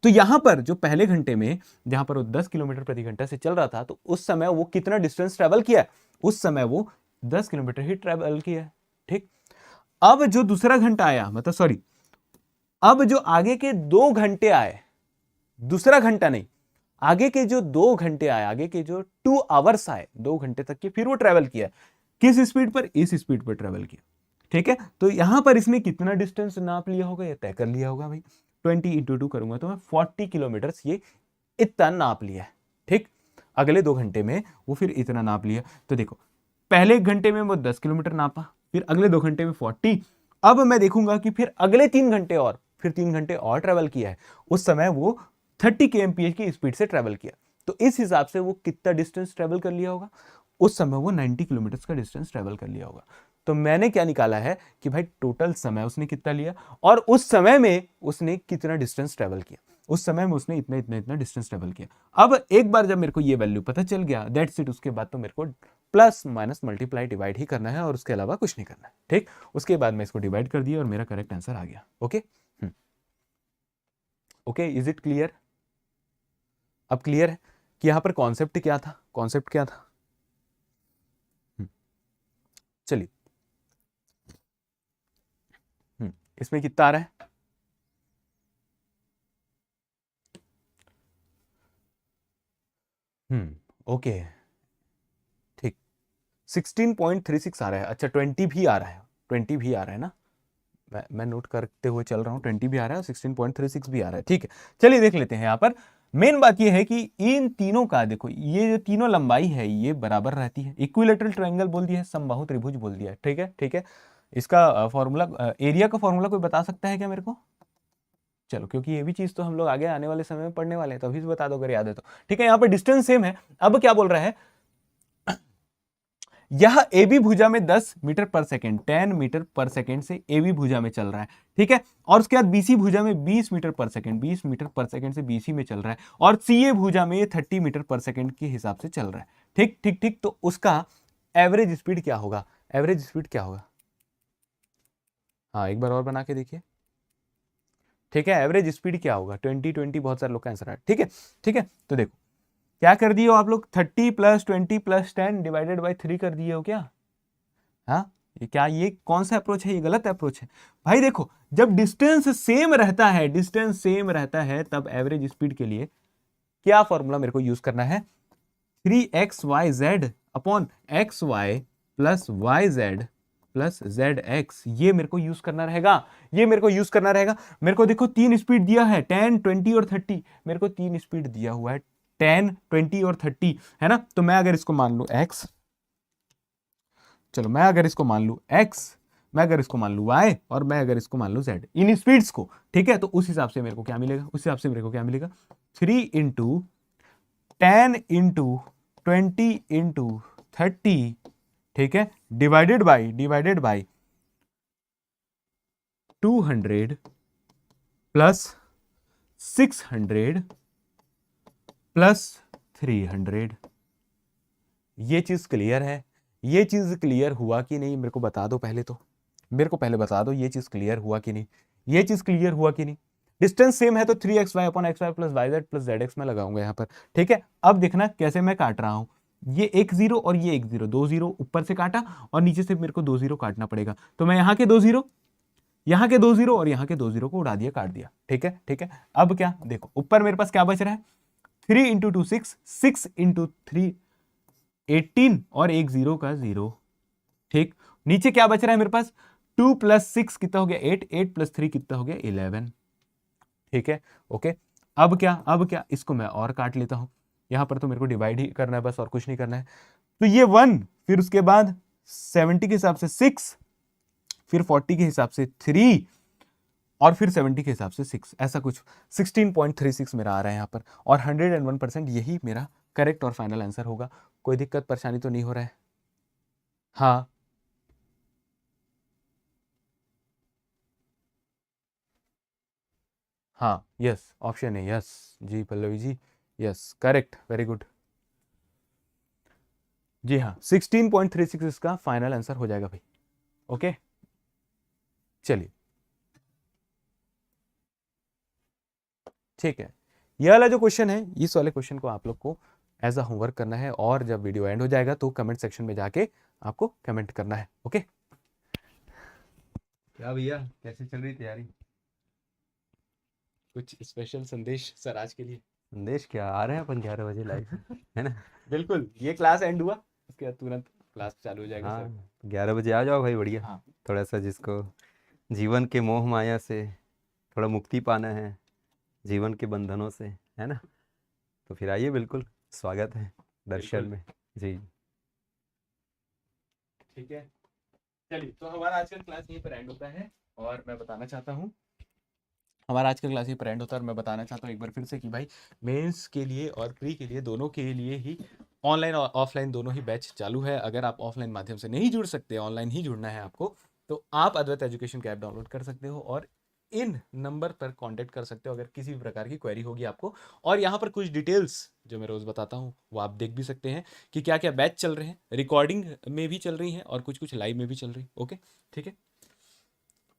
तो यहां पर जो पहले घंटे में जहां पर वो 10 किलोमीटर प्रति घंटा से चल रहा था, तो उस समय वो कितना डिस्टेंस ट्रेवल किया, उस समय वो 10 किलोमीटर ही ट्रेवल किया, ठीक। अब जो दूसरा घंटा आया, मतलब सॉरी, अब जो आगे के 2 घंटे आए, दूसरा घंटा नहीं, आगे के जो 2 घंटे आए, आगे के जो 2 आवर्स आए, 2 घंटे तक के, फिर वो ट्रेवल किया। किस स्पीड पर? इस स्पीड पर ट्रेवल किया। ठीक है, तो यहां पर इसने कितना डिस्टेंस नाप लिया होगा, या तय कर लिया होगा भाई। 20 इंटू 2 करूंगा तो मैं 40 किलोमीटर ये इतना नाप लिया है। ठीक, अगले 2 घंटे में वो फिर इतना नाप लिया। तो देखो, पहले 1 घंटे में वो 10 किलोमीटर नापा, फिर अगले 2 घंटे में 40। अब मैं देखूंगा कि फिर अगले 3 घंटे और, फिर 3 घंटे और ट्रेवल किया है, उस समय वो 30 kmph की स्पीड से ट्रेवल किया। तो इस हिसाब से वो कितना डिस्टेंस ट्रेवल कर लिया होगा, उस समय वो 90 किलोमीटर का डिस्टेंस ट्रेवल कर लिया होगा। तो मैंने क्या निकाला है कि भाई टोटल समय उसने कितना लिया, और उस समय में उसने कितना डिस्टेंस ट्रेवल किया, उस समय में उसने इतना इतना इतना डिस्टेंस ट्रेवल किया। अब एक बार जब मेरे को ये वैल्यू पता चल गया, दैट्स इट, उसके बाद तो मेरे को प्लस माइनस मल्टीप्लाई डिवाइड ही करना है, और उसके अलावा कुछ नहीं करना है। ठीक, उसके बाद मैं इसको डिवाइड कर दिया और मेरा करेक्ट आंसर आ गया। Okay okay, is it clear? अब क्लियर है कि यहां पर कॉन्सेप्ट क्या था, कॉन्सेप्ट क्या था। चलिए, इसमें कितना आ रहा है? ओके, ठीक, 16.36 आ रहा है। अच्छा, 20 भी आ रहा है, 20 भी आ रहा है ना, मैं नोट करते हुए चल रहा हूँ, 20 भी आ रहा है और 16.36 भी आ रहा है। ठीक है, चलिए देख लेते हैं। यहाँ पर मेन बात ये है कि इन तीनों का देखो, ये जो तीनों लंबाई है ये बराबर रहती है। इक्विलेटरल ट्रायंगल बोल दिया है, समबाहु त्रिभुज बोल दिया है। ठीक है, ठीक है, इसका फॉर्मूला, एरिया का फॉर्मूला कोई बता सकता है क्या मेरे को? चलो, क्योंकि ये भी चीज तो हम लोग आगे आने वाले समय में पढ़ने वाले हैं, तो अभी से बता दो अगर याद है तो। ठीक है, यहाँ पे डिस्टेंस सेम है। अब क्या बोल रहा है, यह एबी भुजा में 10 मीटर पर सेकंड, 10 मीटर पर सेकंड से एबी भुजा में चल रहा है। ठीक है, और उसके बाद बीसी भुजा में 20 मीटर पर सेकंड, 20 मीटर पर सेकंड से बीसी में चल रहा है, और सीए भुजा में 30 मीटर पर सेकंड के हिसाब से चल रहा है। ठीक ठीक ठीक, तो उसका एवरेज स्पीड क्या होगा, एवरेज स्पीड क्या होगा? हाँ, एक बार और बना के देखिए। ठीक है, एवरेज स्पीड क्या होगा? 20 बहुत सारे लोग का आंसर है। ठीक है, ठीक है, तो देखो क्या कर दिए हो आप लोग, 30 + 20 + 10 डिवाइडेड बाई 3 कर दिए हो क्या? हाँ, ये क्या, ये कौन सा अप्रोच है? ये गलत अप्रोच है भाई। देखो, जब डिस्टेंस सेम रहता है, डिस्टेंस सेम रहता है, तब एवरेज स्पीड के लिए क्या फॉर्मूला मेरे को यूज करना है? 3xyz upon xy plus yz plus zx, ये मेरे को यूज करना रहेगा, ये मेरे को यूज करना रहेगा। मेरे को देखो 3 स्पीड दिया है, 10, 20 और 30। मेरे को 3 स्पीड दिया हुआ है, 10, 20 और 30, है ना। तो मैं अगर इसको मान लू x, चलो मैं अगर इसको मान लू x, मैं अगर इसको मान लू y, और मैं अगर इसको मान लू z, इन स्पीड्स को, ठीक है, तो उस हिसाब से मेरे को क्या मिलेगा, उस हिसाब से मेरे को क्या मिलेगा, 3 इंटू 10 इंटू 20 इंटू 30, ठीक है, डिवाइडेड बाई 200 प्लस 600 प्लस 300। ये चीज क्लियर है? ये चीज क्लियर हुआ कि नहीं, मेरे को बता दो पहले तो, मेरे को पहले बता दो ये चीज क्लियर हुआ कि नहीं, ये चीज क्लियर हुआ कि नहीं। डिस्टेंस सेम है तो 3xy upon xy plus yz plus zx में लगाऊंगा यहाँ पर। ठीक है, अब देखना कैसे मैं काट रहा हूं, ये एक जीरो और ये एक जीरो, 2 जीरो ऊपर से काटा और नीचे से मेरे को 2 जीरो काटना पड़ेगा। तो मैं यहाँ के 2 जीरो, यहाँ के 2 जीरो और यहाँ के 2 जीरो को उड़ा दिया, काट दिया। ठीक है, ठीक है, अब क्या देखो, ऊपर मेरे पास क्या बच रहा है, 3 इंटू 2 6, 6 इंटू 3 18 और एक जीरो का जीरो। ठीक, नीचे क्या बच रहा है मेरे पास, 2 + 6 कितना हो गया 8, 8 + 3 कितना हो गया 11। ठीक है, ओके, अब क्या इसको मैं और काट लेता हूं, यहां पर तो मेरे को डिवाइड ही करना है बस, और कुछ नहीं करना है। तो ये 1, फिर उसके बाद 70 के हिसाब से 6, फिर 40 के हिसाब से 3, और फिर 70 के हिसाब से 6, ऐसा कुछ 16.36 मेरा आ रहा है यहाँ पर, और 101% यही मेरा करेक्ट और फाइनल आंसर होगा। कोई दिक्कत परेशानी तो नहीं हो रहा है? हाँ, हाँ, यस, ऑप्शन है, यस जी Pallavi ji, yes correct, very good. जी हाँ, 16.36 इसका फाइनल आंसर हो जाएगा भाई। ओके, चलिए, ठीक है, ये वाला जो क्वेश्चन है, इस वाले क्वेश्चन को आप लोग को एज अ होमवर्क करना है, और जब वीडियो एंड हो जाएगा तो कमेंट सेक्शन में जाके आपको कमेंट करना है। ओके, क्या भैया, कैसे चल रही तैयारी? कुछ स्पेशल संदेश सर आज के लिए? संदेश क्या, आ रहे हैं अपन 11 बजे लाइव, है ना? बिल्कुल, ये क्लास एंड हुआ उसके बाद तुरंत क्लास चालू हो जाएगा सर। हाँ 11 बजे आ जाओ भाई, बढ़िया। हाँ थोड़ा सा जिसको जीवन के मोह माया से थोड़ा मुक्ति पाना है, जीवन के बंधनों से, है ना, तो फिर आइए, बिल्कुल स्वागत है दर्शन बिल्कुल। में जी। ठीक है, चलिए तो हमारा आज का क्लास यहीं पर एंड होता है। और मैं बताना चाहता हूँ, हमारा आज का क्लास यहीं पर एंड होता है और मैं बताना चाहता हूँ एक बार फिर से कि भाई मेंस के लिए और प्री के लिए, दोनों के लिए ही ऑनलाइन और ऑफलाइन दोनों ही बैच चालू है। अगर आप ऑफलाइन माध्यम से नहीं जुड़ सकते, ऑनलाइन ही जुड़ना है आपको, तो आप अद्वैत एजुकेशन का ऐप डाउनलोड कर सकते हो और इन नंबर पर कांटेक्ट कर सकते हो अगर किसी भी प्रकार की क्वेरी होगी आपको। और यहाँ पर कुछ डिटेल्स जो मैं रोज़ बताता हूँ वो आप देख भी सकते हैं कि क्या क्या बैच चल रहे हैं, रिकॉर्डिंग में भी चल रही हैं और कुछ कुछ लाइव में भी चल रही। ओके, ठीक है।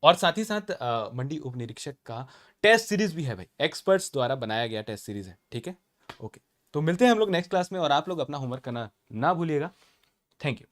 और साथ ही साथ मंडी उप निरीक्षक का टेस्ट सीरीज भी है भाई, एक्सपर्ट्स द्वारा बनाया गया टेस्ट सीरीज है। ठीक है, ओके। तो मिलते हैं हम लोग नेक्स्ट क्लास में और आप लोग अपना होमवर्क करना ना भूलिएगा। Thank you.